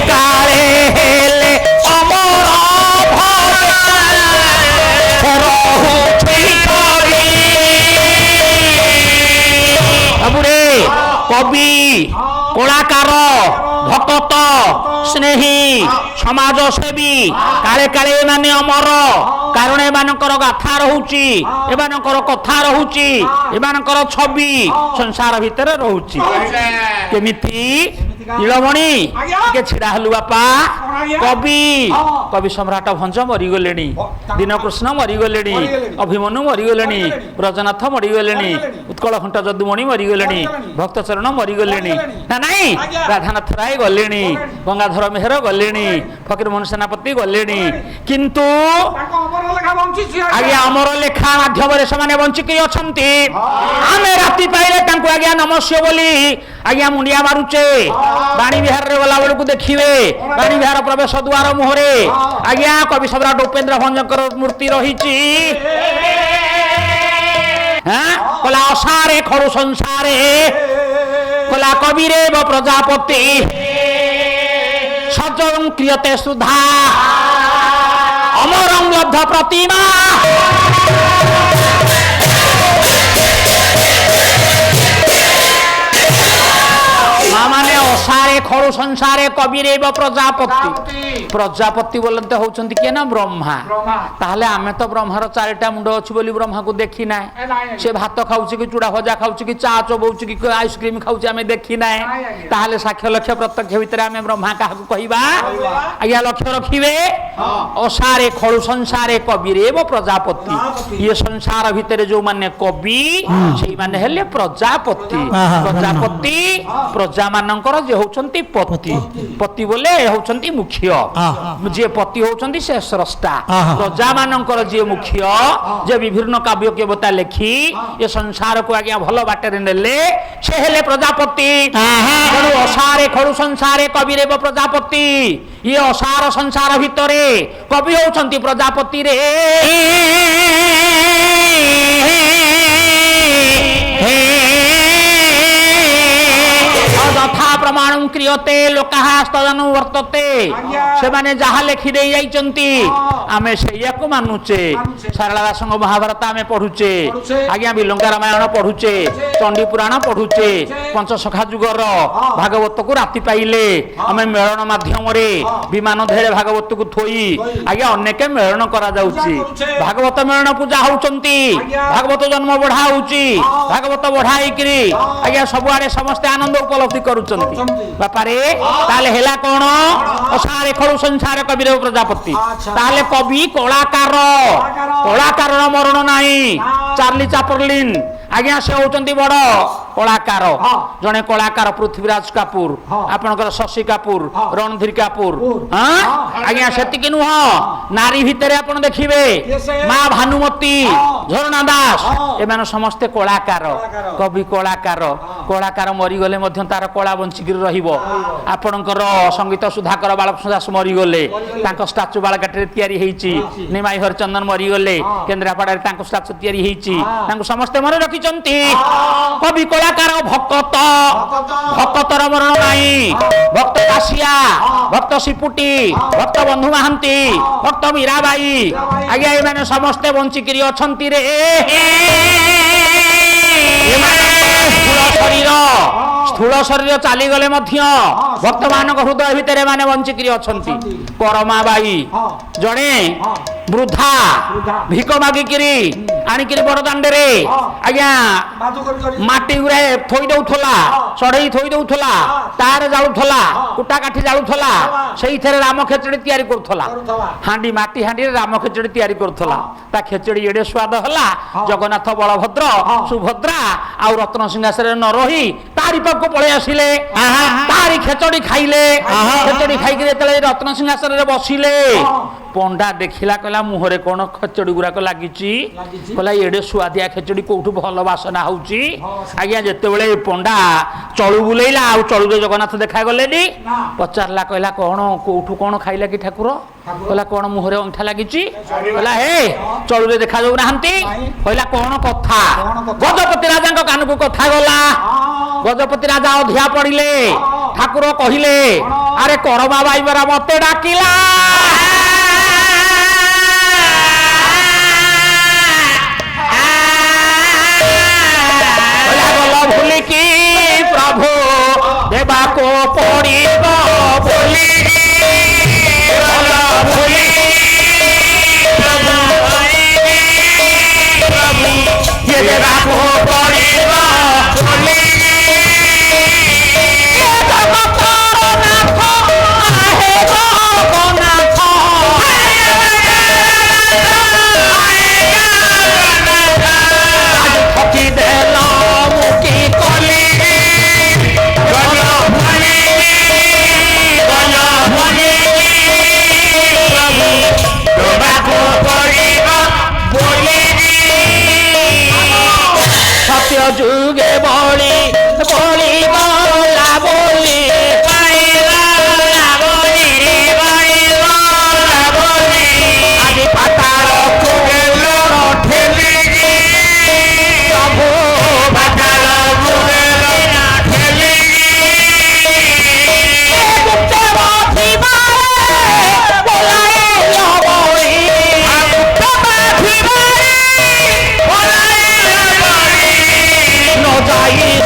କାଳେ ହେଲେ ଅମର ସବୁରେ କବି କଳାକାର ଭକତ ସ୍ନେହୀ ସମାଜ ସେବୀ କାଳେ କାଳେ ଏମାନେ ଅମର କାରଣ ଏମାନଙ୍କର ଗାଥା ରହୁଛି ଏମାନଙ୍କର କଥା ରହୁଛି ଏମାନଙ୍କର ଛବି ସଂସାର ଭିତରେ ରହୁଛି କେମିତି ନୀଳମଣି ଟିକେ ଛିଡା ହେଲୁ ବାପା କବି ସମ୍ରାଟ ଭଞ୍ଜ ମରିଗଲେଣି ଦୀନକୃଷ୍ଣ ମରିଗଲେଣି ଅଭିମନ୍ୟୁ ମରିଗଲେଣି ବ୍ରଜନାଥ ମରିଗଲେଣି ଉତ୍କଳ ଘଣ୍ଟ ଯଦୁମଣି ମରିଗଲେଣି ଭକ୍ତଚରଣ ମରିଗଲେଣି ନା ନାଇଁ ରାଧାନାଥ ରାୟ ଗଲେଣି ଗଙ୍ଗାଧର ମେହେର ଗଲେଣି ଫକୀରମୋହନ ସେନାପତି ଗଲେଣି କିନ୍ତୁ ଆଜ୍ଞା ଅମର ଲେଖା ମାଧ୍ୟମରେ ସେମାନେ ବଞ୍ଚିକି ଅଛନ୍ତି ଆମେ ରାତି ପାଇଲେ ତାଙ୍କୁ ଆଜ୍ଞା ନମସ୍ୟ ବୋଲି ଆଜ୍ଞା ମୁଣ୍ଡିଆ ମାରୁଛେ ବାଣୀ ବିହାରରେ ଗଲା ବେଳକୁ ଦେଖିବେ ବାଣୀ ବିହାର ପ୍ରବେଶ ଦ୍ୱାର ମୁହଁରେ ଆଜ୍ଞା କବି ସମ୍ରାଟ ଉପେନ୍ଦ୍ର ଭଞ୍ଜଙ୍କର ମୂର୍ତ୍ତି ରହିଛି କଲା ଅସାରେ ଖରୁ ସଂସାରେ କଲା କବିରେ ପ୍ରଜାପତି ସଜଂ କ୍ରିୟତେ ସୁଧା ଅମରଂ ଲବ୍ଧ ପ୍ରତିମା ମାନେ ଅସାରେ ଖରୁ ସଂସାରେ କବିରେ ପ୍ରଜାପତି ବୋଲନ୍ତେ ହଉଛନ୍ତି କିଏ ନା ବ୍ରହ୍ମା ତାହେଲେ ଆମେ ତ ବ୍ରହ୍ମାର 4ଟା ମୁଣ୍ଡ ଅଛି ବୋଲି ବ୍ରହ୍ମାକୁ ଦେଖି ନାହିଁ ସେ ଭାତ ଖାଉଛି କି ଚୁଡ଼ା ଭଜା ଖାଉଛି କି ଚା ଚୋବଉଛି କି ଆଇସ୍କ୍ରିମ ଖାଉଛି ଆମେ ଦେଖି ନାହିଁ ତାହେଲେ ସାକ୍ଷ୍ୟ ଲକ୍ଷ୍ୟ ପ୍ରତ୍ୟକ୍ଷ ଭିତରେ ଆମେ ବ୍ରହ୍ମା କାହାକୁ କହିବା ଆଜ୍ଞା ଲକ୍ଷ୍ୟ ରଖିବେ ଅସାରେ ଖଳୁ ସଂସାରେ କବିରେ ପ୍ରଜାପତି ଇଏ ସଂସାର ଭିତରେ ଯୋଉମାନେ କବି ସେଇମାନେ ହେଲେ ପ୍ରଜାପତି ପ୍ରଜାପତି ପ୍ରଜା ମାନଙ୍କର ଯେ ହଉଛନ୍ତି ପତି ପତି ବୋଲେ ହଉଛନ୍ତି ମୁଖ୍ୟ ଯିଏ ପତି ହଉଛନ୍ତି ସେ ସ୍ରଷ୍ଟା ପ୍ରଜା ମାନଙ୍କର ଯିଏ ମୁଖ୍ୟ ଯେ ବିଭିନ୍ନ କାବ୍ୟ କବିତା ଲେଖି ଏ ସଂସାରକୁ ଆଜ୍ଞା ଭଲ ବାଟରେ ନେଲେ ସେ ହେଲେ ପ୍ରଜାପତି ତେଣୁ ଅସାରେ ଖଳୁ ସଂସାରେ କବିରେ ପ୍ରଜାପତି ଇଏ ଅସାର ସଂସାର ଭିତରେ କବି ହଉଛନ୍ତି ପ୍ରଜାପତିରେ ଯଥା ପ୍ରମାଣ କ୍ରିୟତେ ଲୋକାଃ ସ୍ତଦନୁ ବର୍ତ୍ତତେ ସେମାନେ ଯାହା ଲେଖି ଦେଇ ଯାଇଛନ୍ତି ଆମେ ସେଇଆକୁ ମାନୁଛେ ସାରଳା ଦାସଙ୍କ ମହାଭାରତ ଆମେ ପଢୁଛେ ଆଜ୍ଞା ବିଲଙ୍କା ରାମାୟଣ ପଢୁଛେ ଚଣ୍ଡୀ ପୁରାଣ ପଢୁଛେ ପଞ୍ଚସଖା ଯୁଗର ଭାଗବତକୁ ରାତି ପାଇଲେ ଆମେ ମେଳନ ମାଧ୍ୟମରେ ବିମାନ ଧେରେ ଭାଗବତକୁ ଥୋଇ ଆଜ୍ଞା ଅନେକ ମେଳନ କରାଯାଉଛି ଭାଗବତ ମେଳନ ପୂଜା ହଉଛନ୍ତି ଭାଗବତ ଜନ୍ମ ବଢା ହଉଛି ଭାଗବତ ବଢା ହେଇକିରି ଆଜ୍ଞା ସବୁଆଡେ ସମସ୍ତେ ଆନନ୍ଦ ଉପଲବ୍ଧି କରୁଛନ୍ତି ବାପାରେ ତାହେଲେ ହେଲା କଣ ଅସାରେ ଖଳୁ ସଂସାର କବିର ପ୍ରଜାପତି ତାହେଲେ କବି କଳାକାର କଳାକାରର ମରଣ ନାହିଁ ଚାର୍ଲି ଚାପଲିନ ଆଜ୍ଞା ସେ ହଉଛନ୍ତି ବଡ କଳାକାର ହଁ। ଜଣେ କଳାକାର ପୃଥ୍ୱୀରାଜ କାପୁର ହଁ। ଆପଣଙ୍କର ଶଶି କାପୁର ହଁ। ରଣଧୀର କାପୁର ହଁ। ଆଜ୍ଞା ସେତିକି ନୁହଁ ନାରୀ ଭିତରେ ଆପଣ ଦେଖିବେ କିଏ ସେ? ମା ଭାନୁମତୀ ହଁ। ଝରଣା ଦାସ ହଁ। ଏମାନେ ସମସ୍ତେ କଳାକାର କଳାକାର। କବି କଳାକାର କଳାକାର ମରିଗଲେ ମଧ୍ୟ ତାର କଳା ବଞ୍ଚିକିରି ରହିବ ଆପଣଙ୍କର ସଙ୍ଗୀତ ସୁଧାକର ବାଳକୃଷ୍ଣ ଦାସ ମରିଗଲେ ତାଙ୍କ ଷ୍ଟାଚୁ ବାଳକାଟିରେ ତିଆରି ହେଇଛି ନିମାଇ ହରିଚନ୍ଦନ ମରିଗଲେ କେନ୍ଦ୍ରାପଡ଼ାରେ ତାଙ୍କ ଷ୍ଟାଚୁ ତିଆରି ହେଇଛି ତାଙ୍କୁ ସମସ୍ତେ ମନେ ରଖିଛନ୍ତି କବି କଳାକାର ଭକତ ଭକତର ମରଣ ନାହିଁ ଭକ୍ତ କାଶିଆ ଭକ୍ତ ସିପୁଟି ଭକ୍ତ ବନ୍ଧୁ ମହାନ୍ତି ଭକ୍ତ ମୀରାବାଇ ଆଜ୍ଞା ଏମାନେ ସମସ୍ତେ ବଞ୍ଚିକିରି ଅଛନ୍ତି ରେ ସ୍ଥୂଳ ଶରୀର ଚାଲିଗଲେ ମଧ୍ୟ ଭକ୍ତମାନଙ୍କ ହୃଦୟ ଭିତରେ ଏମାନେ ବଞ୍ଚିକିରି ଅଛନ୍ତି କରମାବାଇ ଜଣେ ବୃଦ୍ଧା ଭିକ ମାଗିକିରି ଆଣିକିରି ବଡ଼ଦାଣ୍ଡରେ ଆଜ୍ଞା ମାଟି ଗୁରେ ଥୋଇ ଦଉଥିଲା ଚଢେଇ ଥୋଇ ଦଉଥିଲା ତାର ଜାଳୁଥିଲା କୁଟା କାଠି ଜାଳୁଥିଲା ସେଇଥିରେ ରାମ ଖେଚୁଡ଼ି ତିଆରି କରୁଥିଲା ହାଣ୍ଡି ମାଟି ହାଣ୍ଡିରେ ରାମ ଖେଚୁଡ଼ି ତିଆରି କରୁଥିଲା ତା ଖେଚୁଡ଼ି ଏଡେ ସ୍ୱାଦ ହେଲା ଜଗନ୍ନାଥ ବଳଭଦ୍ର ସୁଭଦ୍ରା ଆଉ ରତ୍ନସିଂହାସନରେ ନ ରହି ତାରି ପାଖକୁ ପଳେଇ ଆସିଲେ ତାରି ଖେଚୁଡ଼ି ଖାଇଲେ ଖେଚୁଡ଼ି ଖାଇକି ଯେତେବେଳେ ରତ୍ନସିଂହାସନରେ ବସିଲେ ପଣ୍ଡା ଦେଖିଲା କହିଲା ମୁହଁରେ କଣ ଖେଚୁଡ଼ି ଗୁଡାକ ଲାଗିଛି କହିଲା ଏଡେ ସୁଆଦିଆ ଖେଚୁଡ଼ି କୋଉଠୁ ଭଲ ବାସନା ହଉଛି ଆଜ୍ଞା ଯେତେବେଳେ ପଣ୍ଡା ଚଳୁ ବୁଲେଇଲା ଆଉ ଚଳୁରେ ଜଗନ୍ନାଥ ଦେଖାଗଲେନି ପଚାରିଲା କହିଲା କଣ କୋଉଠୁ କଣ ଖାଇଲା କି ଠାକୁର କହିଲା କଣ ମୁହଁରେ ଅଇଁଠା ଲାଗିଛି କହିଲା ହେ ଚଳୁରେ ଦେଖା ଯାଉନାହାନ୍ତି କହିଲା କଣ କଥା ଗଜପତି ରାଜାଙ୍କ କାନକୁ କଥା ଗଲା ଗଜପତି ରାଜା ଅଧିଆ ପଡିଲେ ଠାକୁର କହିଲେ ଆରେ କରମା ବାଇ ପରା ମତେ ଡାକିଲା ভুলিকি প্রভু দেবাকো পড়িব বলি দেবাকো পড়িব বলি যুগে বলি বলি বলা বলি আজি পাতার ঠেলি প্রভু পাতার ঠেলি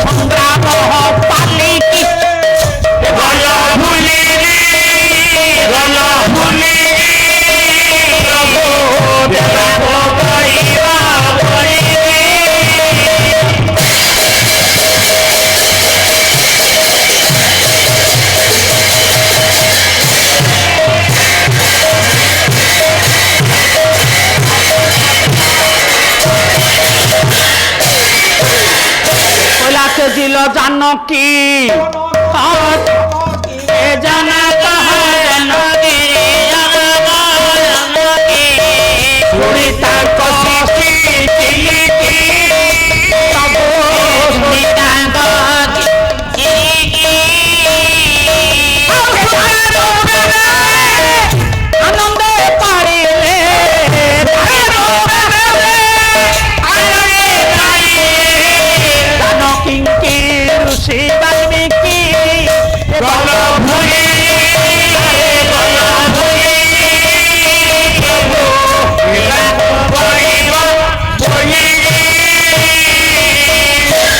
সংগ্রাম পালিকি দিল জানকী জানা আনন্দে পারিলে জানকী ঋষি বাল্মীকি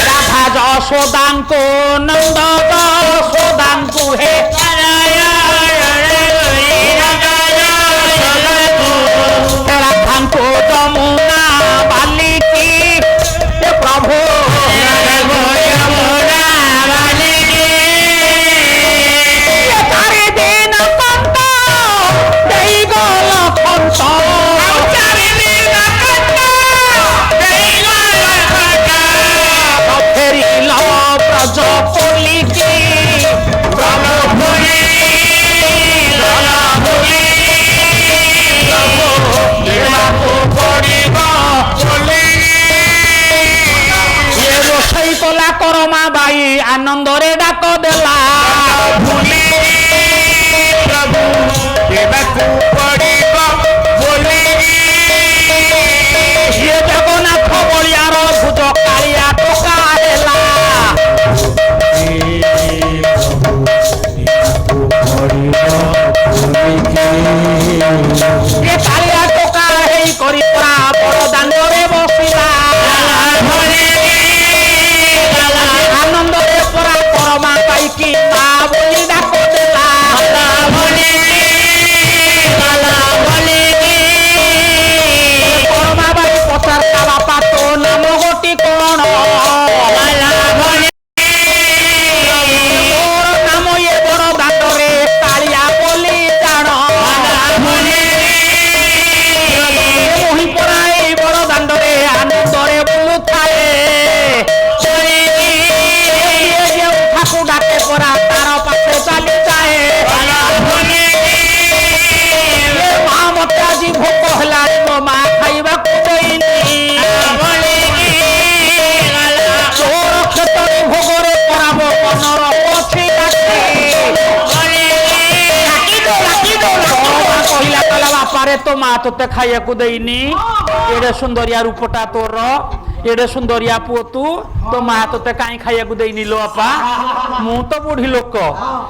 রাধা যশোদাঙ্কু নন্দ যশোদাঙ্কু হে রাধাঙ্কু যমুনা বালিকি প্রভু ফেরিল କଲା କରମା ବାଇ ଆନନ୍ଦରେ ଡାକ ଦେଲା ଭୁଲି ପ୍ରଭୁ ଦେବାକୁ ପଡ଼ିବ ବୋଲି ସିଏ ଜଗନ୍ନାଥ ବଳିଆର ଭୁଜ କାଳିଆ ଟୋକା ହେଲା ଏ କାଳିଆ ଟୋକା ହେଇ କରି ପୁରା ବଡ଼ ଦାଣ୍ଡରେ ବସିଲା ଆନନ୍ଦରେ ପୁରା କରମା ପାଇକି ମା ବୋଲି ଡାକ ଦେଲା କରମା ବାଇ ପଚାରତା ବାପା ତୋ ନାମ ଗୋଟି କଣ ମୋର ନାମ ଏ ବଡ଼ ଦାଣ୍ଡରେ କାଳିଆ ବୋଲି ଜାଣ ମୋହି ପରା ଏଇ ବଡ଼ ଦାଣ୍ଡରେ ଆନନ୍ଦରେ ବୁଲୁଥାଏ ଠାକୁ ଡାକେ ପରା ତାର ପାଖେ ଚାଲିଯାଏ ମା ମତେ ଆଜି ଭୋକ ହେଲାଣି ମୋ ମା ଖାଇବାକୁ ଦେଇନି ତୋର କ୍ଷେତରେ ଭୋଗରେ ପରାବ ମନର ଅଛି କହିଲା କହିଲା ବାପାରେ ତୋ ମା ତୋତେ ଖାଇବାକୁ ଦେଇନି ଏଡେ ସୁନ୍ଦରିଆ ରୂପଟା ତୋର ଏଡେ ସୁନ୍ଦରିଆ ପୁଅ ତୁ ତୋ ମା ତୋତେ କାହିଁ ଖାଇବାକୁ ଦେଇନି ଲୋ ବାପା ମୁଁ ତ ବୁଢୀ ଲୋକ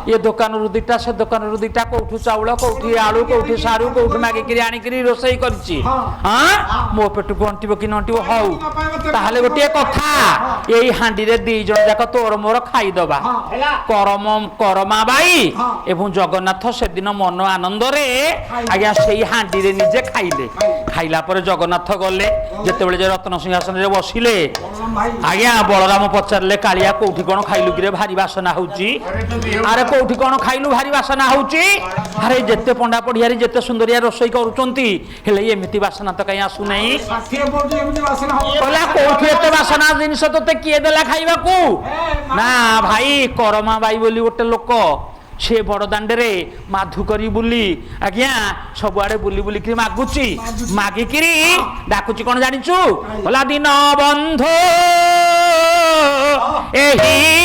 ଏ ଦୋକାନରୁ ଦିଟା ସେ ଦୋକାନରୁ ଦିଟା କୋଉଠୁ ଚାଉଳ କୋଉଠି ଆଳୁ କୋଉଠି ସାରୁ କୋଉଠୁ ମାଗିକିରି ଆଣିକିରି ରୋଷେଇ କରିଛି ହଁ ମୋ ପେଟକୁ ଅଣ୍ଟିବ କି ନଣ୍ଟିବ ହଉ ତାହେଲେ ଗୋଟିଏ କଥା ଏଇ ହାଣ୍ଡିରେ ଦି ଜଣ ଯାକ ତୋର ମୋର ଖାଇଦବା କରମା ବାଇ ଏବଂ ଜଗନ୍ନାଥ ସେଦିନ ମନ ଆନନ୍ଦରେ ଆଜ୍ଞା ସେଇ ହାଣ୍ଡିରେ ନିଜେ ଖାଇଲେ ଖାଇଲା ପରେ ଜଗନ୍ନାଥ ଗଲେ ଯେତେବେଳେ ଯେ ରତ୍ନ ସିଂହାସନରେ ବସିଲେ ଆଜ୍ଞା ବଳରାମ ପଚାରିଲେ କାଳିଆ କୋଉଠି କଣ ଖାଇଲୁ କିରେ ଭାରି ବାସନା ହଉଛି ଆରେ କୋଉଠି କଣ ଖାଇଲୁ ଭାରି ବାସନା ହଉଛି ଆରେ ଯେତେ ପଣ୍ଡା ପଢିଆରେ ଯେତେ ସୁନ୍ଦରିଆ ରୋଷେଇ କରୁଛନ୍ତି ହେଲେ ଏମିତି ବାସନା ତ କାହିଁ ଆସୁନାହିଁ କହିଲା କୋଉଠି ଏତେ ବାସନା ଜିନିଷ ତୋତେ କିଏ ଦେଲା ଖାଇବାକୁ ନା ଭାଇ କରମା ବାଇ ବୋଲି ଗୋଟେ ଲୋକ ସେ ବଡ଼ ଦାଣ୍ଡରେ ମାଧୁ କରି ବୁଲି ଆଜ୍ଞା ସବୁଆଡେ ବୁଲି ବୁଲିକିରି ମାଗୁଛି ମାଗିକିରି ଡାକୁଛି କଣ ଜାଣିଛୁ କହିଲା ଦିନ ବନ୍ଧୁ ଏହି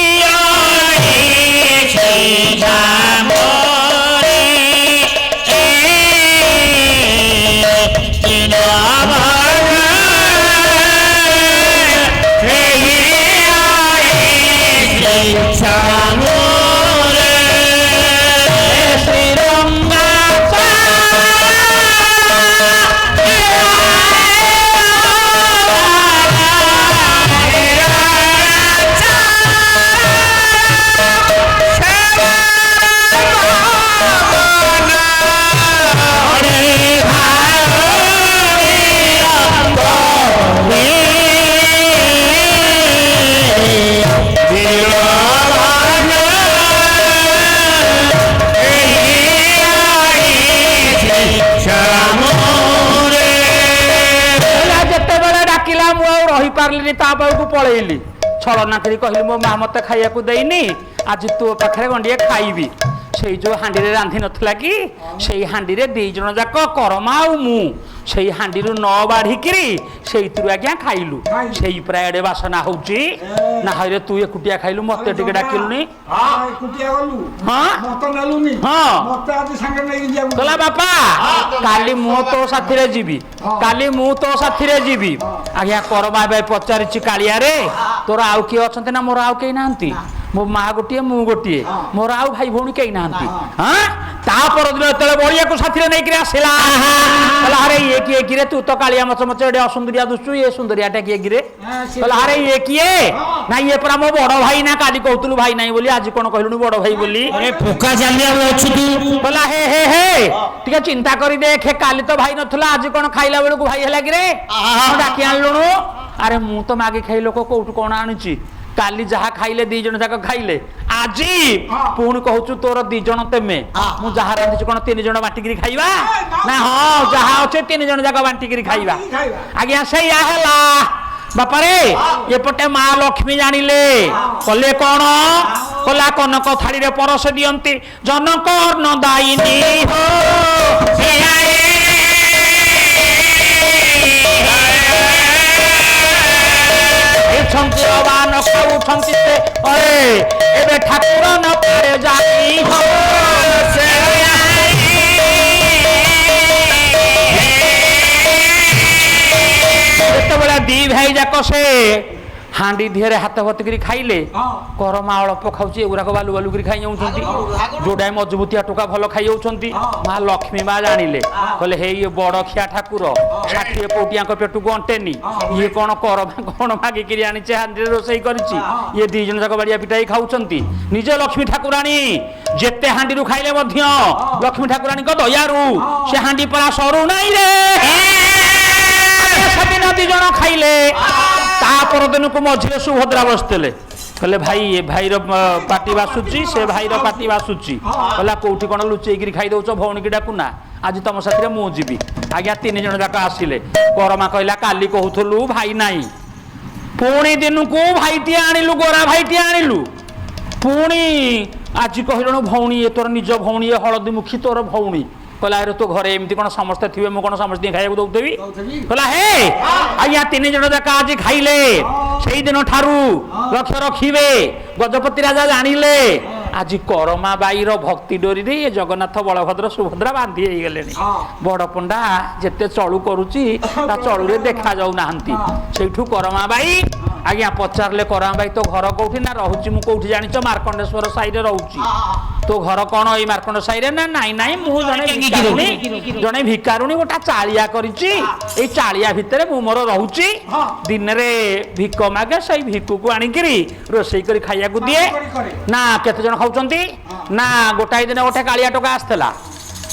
ରହିପାରିଲିନି ତା ପାଖକୁ ପଳେଇଲି ଛଳନା କରି କହିଲି ମୋ ମା ମତେ ଖାଇବାକୁ ଦେଇନି ଆଜି ତୋ ପାଖରେ ଗଣ୍ଡିଏ ଖାଇବି ସେଇ ଯୋଉ ହାଣ୍ଡିରେ ରାନ୍ଧି ନଥିଲା କି ସେଇ ହାଣ୍ଡିରେ ଦି ଜଣ ଯାକ କରମା ଆଉ ମୁଁ ସେଇ ହାଣ୍ଡିରୁ ନ ବାଢିକିରି ସେଇଥିରୁ ଆଜ୍ଞା ଖାଇଲୁ ସେଇ ପ୍ରାୟ ଏଡେ ବାସନା ହଉଛି ନା ହଇରେ ତୁ ଏକୁଟିଆ ଖାଇଲୁ ମତେ ଟିକେ ଡାକିଲୁନି କହିଲା ବାପା କାଲି ମୁଁ ତୋ ସାଥିରେ ଯିବି କାଲି ମୁଁ ତୋ ସାଥିରେ ଯିବି ଆଜ୍ଞା କରମା ଭାଇ ପଚାରିଛି କାଳିଆରେ ତୋର ଆଉ କିଏ ଅଛନ୍ତି ନା ମୋର ଆଉ କେହି ନାହାନ୍ତି ମୋ ମା ଗୋଟିଏ ମୁଁ ଗୋଟିଏ ମୋର ଆଉ ଭାଇ ଭଉଣୀ କେହି ନାହାନ୍ତି ତା ପରଦିନ ଯେତେବେଳେ ବଳିଆକୁ ସାଥିରେ ନେଇକିରି ଆସିଲା କହିଲା ଆରେ ଇଏ କିଏ କିରେ ତୁ ତ କାଳିଆ ମଚ ମଚ ଏଡେ ଅସୁନ୍ଦରିଆ ଦୁଷୁ ଇଏ ସୁନ୍ଦରିଆଟା କିଏ କିରେ କହିଲା ଆରେ ଇଏ କିଏ ନା ଇଏ ପରା ମୋ ବଡ ଭାଇ ନା କାଲି କହୁଥିଲୁ ଭାଇ ନାହିଁ ବୋଲି ଆଜି କଣ କହିଲୁଣି ବଡ ଭାଇ ବୋଲି କହିଲା ହେ ହେ ହେ ଟିକେ ଚିନ୍ତା କରି ଦେଖେ କାଲି ତ ଭାଇ ନଥିଲା ଆଜି କଣ ଖାଇଲା ବେଳକୁ ଭାଇ ହେଲା କିରେ ଡାକି ଆଣିଲୁଣୁ ଆରେ ମୁଁ ତ ମାଗି ଖାଇ ଲୋକ କୋଉଠୁ କଣ ଆଣୁଛି କାଲି ଯାହା ଖାଇଲେ ଦି ଜଣ ଯାକ ଖାଇଲେ ଆଜି ପୁଣି କହୁଛୁ ତୋର ଦି ଜଣ ତେମେ ମୁଁ ଯାହା ରାନ୍ଧିଛୁ କଣ ତିନି ଜଣ ବାଣ୍ଟିକିରି ଖାଇବା ନା ହଁ ଯାହା ଅଛି ତିନି ଜଣ ଯାକ ବାଣ୍ଟିକିରି ଖାଇବା ଆଜ୍ଞା ସେଇଆ ହେଲା ବାପାରେ ଏପଟେ ମା ଲକ୍ଷ୍ମୀ ଜାଣିଲେ କଲେ କଣ କଲା କନକ ଥାଳିରେ ପରସ ଦିଅନ୍ତି ଜନକ ଦାଇନି ହୋ ଖାଉଥିଲେ କହୁଛନ୍ତି ସେ ଏବେ ଠାକୁର ନ ପାରେ ଯାଇ ଯେତେବେଳେ ଦି ଭାଇ ଯାକ ସେ ହାଣ୍ଡି ଧିହରେ ହାତ ଭର୍ତ୍ତି ଖାଇଲେ କରମା ଅଳ୍ପ ଖାଉଛି ଏଗୁରାକ ବାଲୁ ବାଲୁ କରି ଖାଇ ଯାଉଛନ୍ତି ଯୋଉଟା ମଜବୁତିଆ ଟୋକା ଭଲ ଖାଇ ଯାଉଛନ୍ତି ମା ଲକ୍ଷ୍ମୀ ମା ଜାଣିଲେ କହିଲେ ହେଇ ବଡ ଖିଆ ଠାକୁର 60 କୋଟିଆଙ୍କ ପେଟକୁ ଅଣ୍ଟେନି ଇଏ କଣ କରମା କଣ ମାଗିକିରି ଆଣିছে ହାଣ୍ଡିରେ ରୋଷେଇ କରିଛି ଇଏ ଦି ଜଣ ଯାକ ବାଡିଆ ପିଟାଇ ଖାଉଛନ୍ତି ନିଜ ଲକ୍ଷ୍ମୀ ଠାକୁରାଣୀ ଯେତେ ହାଣ୍ଡିରୁ ଖାଇଲେ ମଧ୍ୟ ଲକ୍ଷ୍ମୀ ଠାକୁରାଣୀଙ୍କ ଦୟାରୁ ସେ ହାଣ୍ଡି ପରା ସରୁ ନାହିଁ ରେ ସେଦିନ ଦି ଜଣ ଖାଇଲେ ତା ପରଦିନକୁ ମଝିରେ ସୁଭଦ୍ରା ବସିଥିଲେ କହିଲେ ଭାଇ ଏ ଭାଇର ପାଟି ବାସୁଛି ସେ ଭାଇର ପାଟି ବାସୁଛି କହିଲା କୋଉଠି କଣ ଲୁଚେଇକିରି ଖାଇଦଉଛ ଭଉଣୀକି ଡାକୁନା ଆଜି ତମ ସାଥିରେ ମୁଁ ଯିବି ଆଜ୍ଞା 3 ଜଣ ଯାକ ଆସିଲେ କରମା କହିଲା କାଲି କହୁଥିଲୁ ଭାଇ ନାହିଁ ପୁଣି ଦିନକୁ ଭାଇଟିଏ ଆଣିଲୁ ଗୋରା ଭାଇଟିଏ ଆଣିଲୁ ପୁଣି ଆଜି କହିଲୁ ଭଉଣୀ ଏ ତୋର ନିଜ ଭଉଣୀ ଏ ହଳଦୀ ମୁଖୀ ତୋର ଭଉଣୀ କହିଲା ଆରେ ତୋ ଘରେ ଏମିତି କଣ ସମସ୍ତେ ଥିବେ ମୁଁ କଣ ସମସ୍ତେ ଖାଇବାକୁ ଦଉଥିବି କହିଲା ହେ ଆଜ୍ଞା 3 ଜଣ ଯାକ ଆଜି ଖାଇଲେ ସେଇଦିନ ଠାରୁ ଲକ୍ଷ୍ୟ ରଖିବେ ଗଜପତି ରାଜା ଜାଣିଲେ ଆଜି କରମା ବାଇର ଭକ୍ତି ଡୋରିରେ ଜଗନ୍ନାଥ ବଳଭଦ୍ର ସୁଭଦ୍ରା ବାନ୍ଧି ହେଇଗଲେଣି ବଡ ପଣ୍ଡା ଯେତେ ଚଳୁ କରୁଛି ତା ଚଳୁରେ ଦେଖା ଯାଉନାହାନ୍ତି ସେଇଠୁ କରମା ବାଇ ଆଜ୍ଞା ପଚାରିଲେ କରମା ବାଇ ତୋ ଘର କୋଉଠି ନା ରହୁଛି ମୁଁ କୋଉଠି ଜାଣିଛ ମାର୍କଣ୍ଡେଶ୍ୱର ସାହିରେ ରହୁଛି ତୋ ଘର କଣ ଏଇ ମାର୍କଣ୍ଡ ସାହିରେ ନା ନାଇଁ ନାଇଁ ମୁଁ ଜଣେ ଭିକାରୁଣୀ ଗୋଟା ଚାଳିଆ କରିଛି ଏଇ ଚାଳିଆ ଭିତରେ ମୁଁ ମୋର ରହୁଛି ଦିନରେ ଭିକ ମାଗେ ସେଇ ଭିକକୁ ଆଣିକିରି ରୋଷେଇ କରି ଖାଇବାକୁ ଦିଏ ନା କେତେ ଜଣ ଖାଉଛନ୍ତି ନା ଗୋଟାଏ ଦିନ ଗୋଟେ କାଳିଆ ଟୋକା ଆସିଥିଲା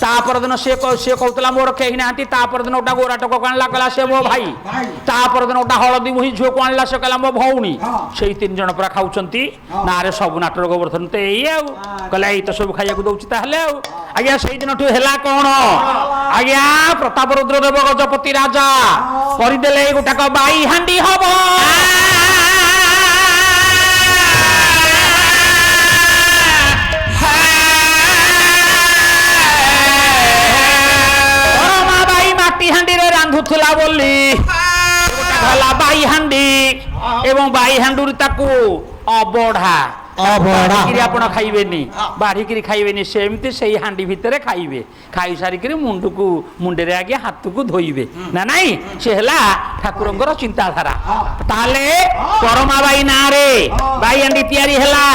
ତା ପରଦିନ ସିଏ କହୁଥିଲା ମୋର କେହି ନାହାନ୍ତି ତା ପରଦିନ ଗୋଟା ଗୋରା ଟୋକା ଆଣିଲା କହିଲା ସେ ମୋ ଭାଇ ତା ପରଦିନ ଗୋଟା ହଳଦୀ ମୁହିଁ ଝିଅକୁ ଆଣିଲା ସେ କହିଲା ମୋ ଭଉଣୀ ସେଇ 3 ଜଣ ପୁରା ଖାଉଛନ୍ତି ନାରେ ସବୁ ନାଟର ଗୋବର୍ଦ୍ଧନ ତ ଏଇ ଆଉ କହିଲା ଏଇ ତ ସବୁ ଖାଇବାକୁ ଦଉଛି ତାହେଲେ ଆଉ ଆଜ୍ଞା ସେଇଦିନଠୁ ହେଲା କଣ ଆଜ୍ଞା ପ୍ରତାପରୁଦ୍ର ଦେବ ଗଜପତି ରାଜା କରିଦେଲେ ଗୋଟାକ ବାଇ ହାଣ୍ଡି ହବ ରାନ୍ଧୁଥିଲା ବୋଲି ହେଲା ବାଇ ହାଣ୍ଡି ଏବଂ ବାଇ ହାଣ୍ଡିରୁ ତାକୁ ଅବଢା ବାଢିକିରି ଆପଣ ଖାଇବେନି ବାଢିକିରି ଖାଇବେନି ସେମିତି ସେଇ ହାଣ୍ଡି ଭିତରେ ଖାଇବେ ଖାଇସାରିକିରି ମୁଣ୍ଡରେ ଆଜ୍ଞା ହାତକୁ ଧୋଇବେ ନା ନାଇଁ ସେ ହେଲା ଠାକୁରଙ୍କର ଚିନ୍ତାଧାରା ତାହେଲେ କରମା ବାଇ ନାଁରେ ବାଇ ହାଣ୍ଡି ତିଆରି ହେଲା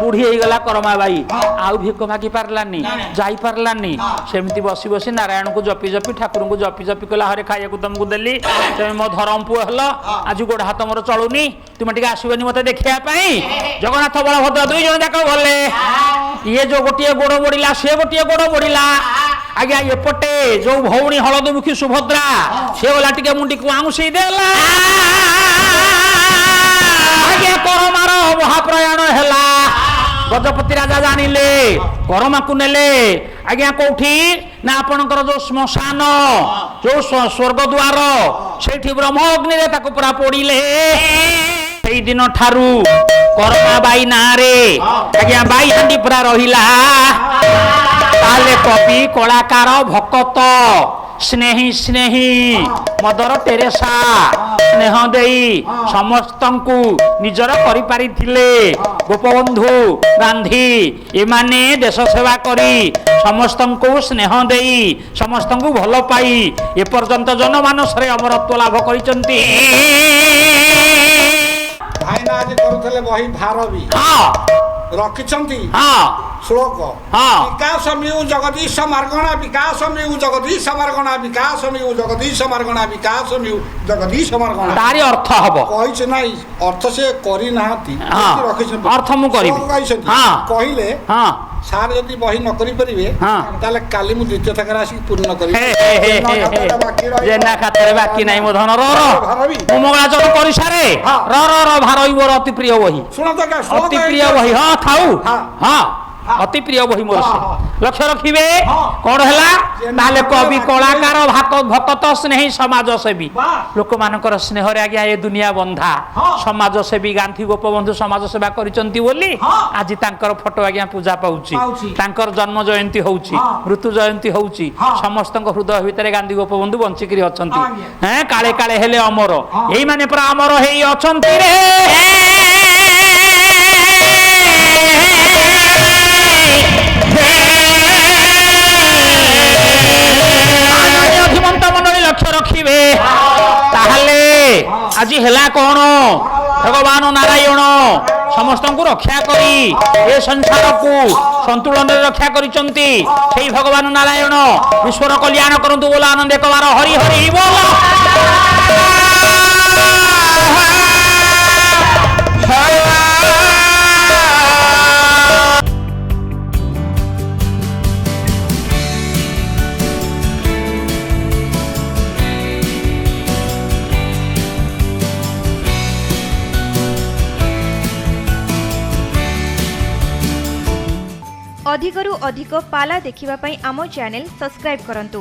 ବୁଢୀ ହେଇଗଲା କରମା ବାଇ ଆଉ ଭିକ ମାଗି ପାରିଲାନି ଯାଇ ପାରିଲାନି ସେମିତି ବସି ବସି ନାରାୟଣକୁ ଜପି ଜପି ଠାକୁରଙ୍କୁ ଜପି ଜପି କଲା ହରେ ଖାଇବାକୁ ତମକୁ ଦେଲି ତମେ ମୋ ଧରମ ପୁଅ ହେଲ ଆଜି ଗୋଡ ହାତ ମୋର ଚଳୁନି ତୁମେ ଟିକେ ଆସିବନି ମତେ ଦେଖିବା ପାଇଁ ଜଗନ୍ନାଥ ବଳଭଦ୍ର 2 ଜଣ ଯାକ ଗଲେ ଇଏ ଯୋଉ ଗୋଟିଏ ଗୋଡ ମୋଡିଲା ସେ ଗୋଟିଏ ଗୋଡ ମୋଡିଲା ଆଜ୍ଞା ଏପଟେ ଯୋଉ ଭଉଣୀ ହଳଦୀମୁଖୀ ସୁଭଦ୍ରା ସେ ଗଲା ଟିକେ ମୁଣ୍ଡିକୁ ଆଉଁସି ଦେଲା ଆଜ୍ଞା କରମାର ମହାପ୍ରୟାଣ ହେଲା ଗଜପତି ରାଜା ଜାଣିଲେ କରମାକୁ ନେଲେ ଆଜ୍ଞା କୋଉଠି ନା ଆପଣଙ୍କର ଯୋଉ ଶ୍ମଶାନ ଯୋଉ ସ୍ୱର୍ଗ ଦ୍ୱାର ସେଇଠି ବ୍ରହ୍ମ ଅଗ୍ନିରେ ତାକୁ ପୁରା ପୋଡିଲେ ସେଇ ଦିନ ଠାରୁ କରମା ବାଇ ନାଁରେ ଆଜ୍ଞା ବାଇ ହାଣ୍ଡି ପୁରା ରହିଲା ତାହେଲେ କବି କଳାକାର ଭକତ ସ୍ନେହୀ ସ୍ନେହୀ ମଦର ଟେରେସା ସ୍ନେହ ଦେଇ ସମସ୍ତଙ୍କୁ ନିଜର କରିପାରିଥିଲେ ଗୋପବନ୍ଧୁ ଗାନ୍ଧୀ ଏମାନେ ଦେଶ ସେବା କରି ସମସ୍ତଙ୍କୁ ସ୍ନେହ ଦେଇ ସମସ୍ତଙ୍କୁ ଭଲ ପାଇ ଏପର୍ଯ୍ୟନ୍ତ ଜନମାନସରେ ଅମରତ୍ୱ ଲାଭ କରିଛନ୍ତି ଭାଇନା ଆଜି କରୁଥିଲେ ବହି ଭାରବୀ ରଖିଛନ୍ତି ଶ୍ଲୋକ ବିକାଶ ମିଉ ଜଗଦୀଶ ମାର୍ଗଣା ବିକାଶ ମିଉ ଜଗଦୀଶ ମାର୍ଗଣା ବିକାଶ ମିଉ ଜଗଦୀଶ ମାର୍ଗଣା ବିକାଶ ମିଉ ଜଗଦୀଶ ମାର୍ଗଣା ତାରି ଅର୍ଥ ହବ କହିଛି ନାଇଁ ଅର୍ଥ ସେ କରିନାହାନ୍ତି ରଖିଛନ୍ତି ଅର୍ଥ ମୁଁ କରିବି କହିଲେ ସାର୍ ଯଦି ବହି ନ କରିପାରିବେ ତାହେଲେ କାଲି ମୁଁ ଦ୍ୱିତୀୟ ଥାକରେ ଆସିକି ପୂର୍ଣ୍ଣ କରିବି ଖାତାରେ ବାକି ନାହିଁ ମୋ ଧନ ମୁଁ ମଙ୍ଗଳାଚରଣ କରିସାରେ ଭାରଇ ମୋର ଅତି ପ୍ରିୟ ବହି ଅତି ପ୍ରିୟ ବହି ଥାଉ ଅତି ପ୍ରିୟ ବହି ମୋର ଲକ୍ଷ୍ୟ ରଖିବେ କଣ ହେଲା ତାହେଲେ କବି କଳାକାର ଭକତ ସ୍ନେହୀ ସମାଜ ସେବୀ ଲୋକମାନଙ୍କର ସ୍ନେହରେ ଆଜ୍ଞା ଏ ଦୁନିଆ ବନ୍ଧା ସମାଜ ସେବୀ ଗାନ୍ଧୀ ଗୋପବନ୍ଧୁ ସମାଜ ସେବା କରିଛନ୍ତି ବୋଲି ଆଜି ତାଙ୍କର ଫଟୋ ଆଜ୍ଞା ପୂଜା ପାଉଛି ତାଙ୍କର ଜନ୍ମ ଜୟନ୍ତୀ ହଉଛି ମୃତ୍ୟୁ ଜୟନ୍ତୀ ହଉଛି ସମସ୍ତଙ୍କ ହୃଦୟ ଭିତରେ ଗାନ୍ଧୀ ଗୋପବନ୍ଧୁ ବଞ୍ଚିକିରି ଅଛନ୍ତି କାଳେ କାଳେ ହେଲେ ଅମର ଏଇମାନେ ପୁରା ଅମର ହେଇ ଅଛନ୍ତି ରେ ତାହେଲେ ଆଜି ହେଲା କ'ଣ ଭଗବାନ ନାରାୟଣ ସମସ୍ତଙ୍କୁ ରକ୍ଷା କରି ଏ ସଂସାରକୁ ସନ୍ତୁଳନରେ ରକ୍ଷା କରିଛନ୍ତି ସେଇ ଭଗବାନ ନାରାୟଣ ବିଶ୍ୱର କଲ୍ୟାଣ କରନ୍ତୁ ବୋଲ ଆନନ୍ଦ କବାର ହରି ହରି ବୋଲ। अधिकरू अधिक पाला देखिबा पई आमो चैनल सब्सक्राइब करंतु।